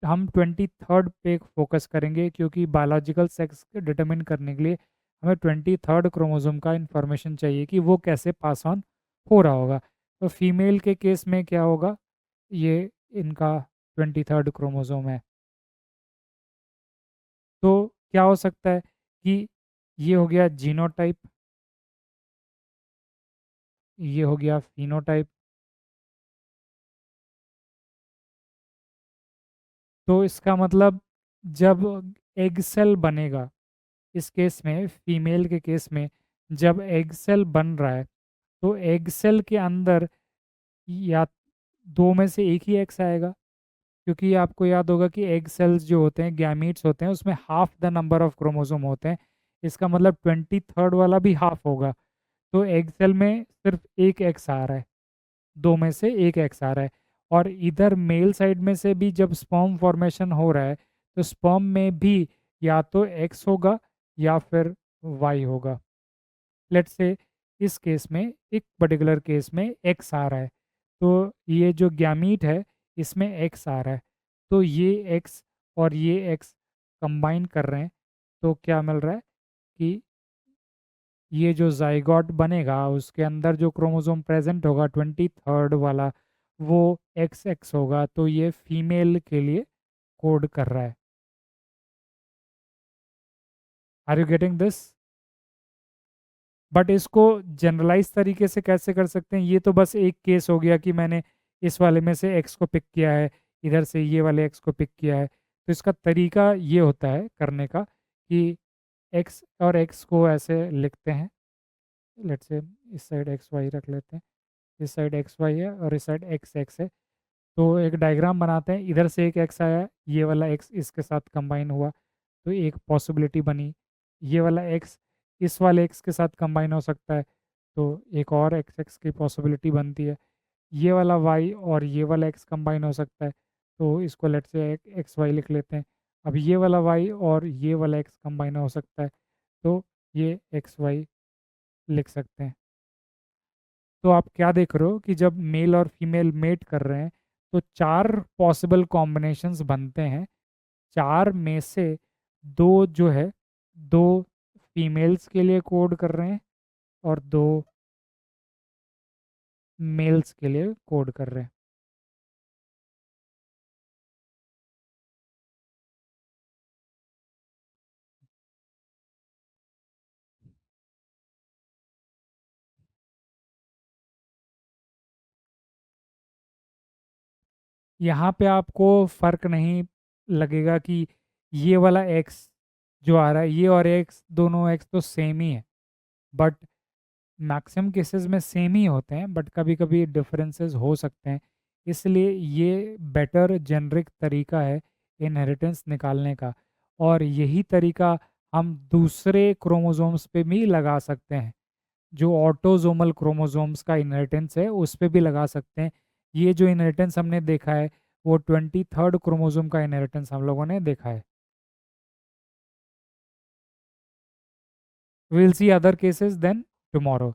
हम 23rd पे फोकस करेंगे, क्योंकि बायोलॉजिकल सेक्स डिटरमिन करने के लिए हमें 23rd क्रोमोसोम का इंफॉर्मेशन चाहिए कि वो कैसे पास ऑन हो रहा होगा। तो फीमेल के केस में क्या होगा, ये इनका 23rd क्रोमोसोम है। तो क्या हो सकता है कि ये हो गया जीनोटाइप, ये हो गया फिनोटाइप। तो इसका मतलब जब एग सेल बनेगा, इस केस में फीमेल के केस में जब एग सेल बन रहा है तो एग सेल के अंदर या दो में से एक ही एक्स आएगा, क्योंकि आपको याद होगा कि एग सेल्स जो होते हैं गैमीट्स होते हैं उसमें half the number of chromosome होते हैं। इसका मतलब 23rd वाला भी हाफ होगा। तो एग सेल में सिर्फ एक एक्स आ रहा है, दो में से एक एक्स आ रहा है। और इधर मेल साइड में से भी जब स्पर्म फॉर्मेशन हो रहा है तो स्पर्म में भी या तो एक्स होगा या फिर वाई होगा। लेट्स से इस केस में, एक पर्टिकुलर केस में एक्स आ रहा है, तो ये जो गैमीट है इसमें एक्स आ रहा है, तो ये एक्स और ये एक्स कंबाइन कर रहे हैं, तो क्या मिल रहा है कि ये जो जाइगोट बनेगा उसके अंदर जो क्रोमोसोम प्रेजेंट होगा 23rd वाला, वो एक्स एक्स होगा, तो ये फीमेल के लिए कोड कर रहा है। Are you getting this? But इसको जनरलाइज तरीके से कैसे कर सकते हैं, ये तो बस एक केस हो गया कि मैंने इस वाले में से एक्स को पिक किया है, इधर से ये वाले एक्स को पिक किया है। तो इसका तरीका ये होता है करने का कि एक्स और एक्स को ऐसे लिखते हैं। लेट्स से इस साइड एक्स वाई रख लेते हैं, इस साइड एक्स वाई है और इस साइड एक्स एक्स है। तो एक डायग्राम बनाते हैं, इधर से एक एक्स आया, ये वाला एक्स इसके साथ कंबाइन हुआ, तो एक पॉसिबिलिटी बनी। ये वाला एक्स इस वाले एक्स के साथ कंबाइन हो सकता है, तो एक और एक्स एक्स की पॉसिबिलिटी बनती है। ये वाला वाई और ये वाला एक्स कंबाइन हो सकता है, तो इसको लेट से एक्स वाई लिख लेते हैं। अब ये वाला वाई और ये वाला एक्स कंबाइन हो सकता है, तो ये एक्स वाई लिख सकते हैं। तो आप क्या देख रहे हो कि जब मेल और फीमेल मेट कर रहे हैं तो चार पॉसिबल कॉम्बिनेशंस बनते हैं। चार में से दो जो है, दो फीमेल्स के लिए कोड कर रहे हैं और दो मेल्स के लिए कोड कर रहे हैं। यहाँ पे आपको फर्क नहीं लगेगा कि ये वाला एक्स जो आ रहा है, ये और एक्स, दोनों एक्स तो सेम ही है, बट मैक्सिमम केसेस में सेम ही होते हैं, बट कभी कभी डिफरेंसेस हो सकते हैं। इसलिए ये बेटर जेनरिक तरीका है इनहेरिटेंस निकालने का, और यही तरीका हम दूसरे क्रोमोसोम्स पे भी लगा सकते हैं। जो ऑटोजोमल क्रोमोसोम्स का इनहेरिटेंस है उस पे भी लगा सकते हैं। ये जो इनहेरिटेंस हमने देखा है वो 23rd क्रोमोसोम का इनहेरिटेंस हम लोगों ने देखा है। We will see other cases then tomorrow.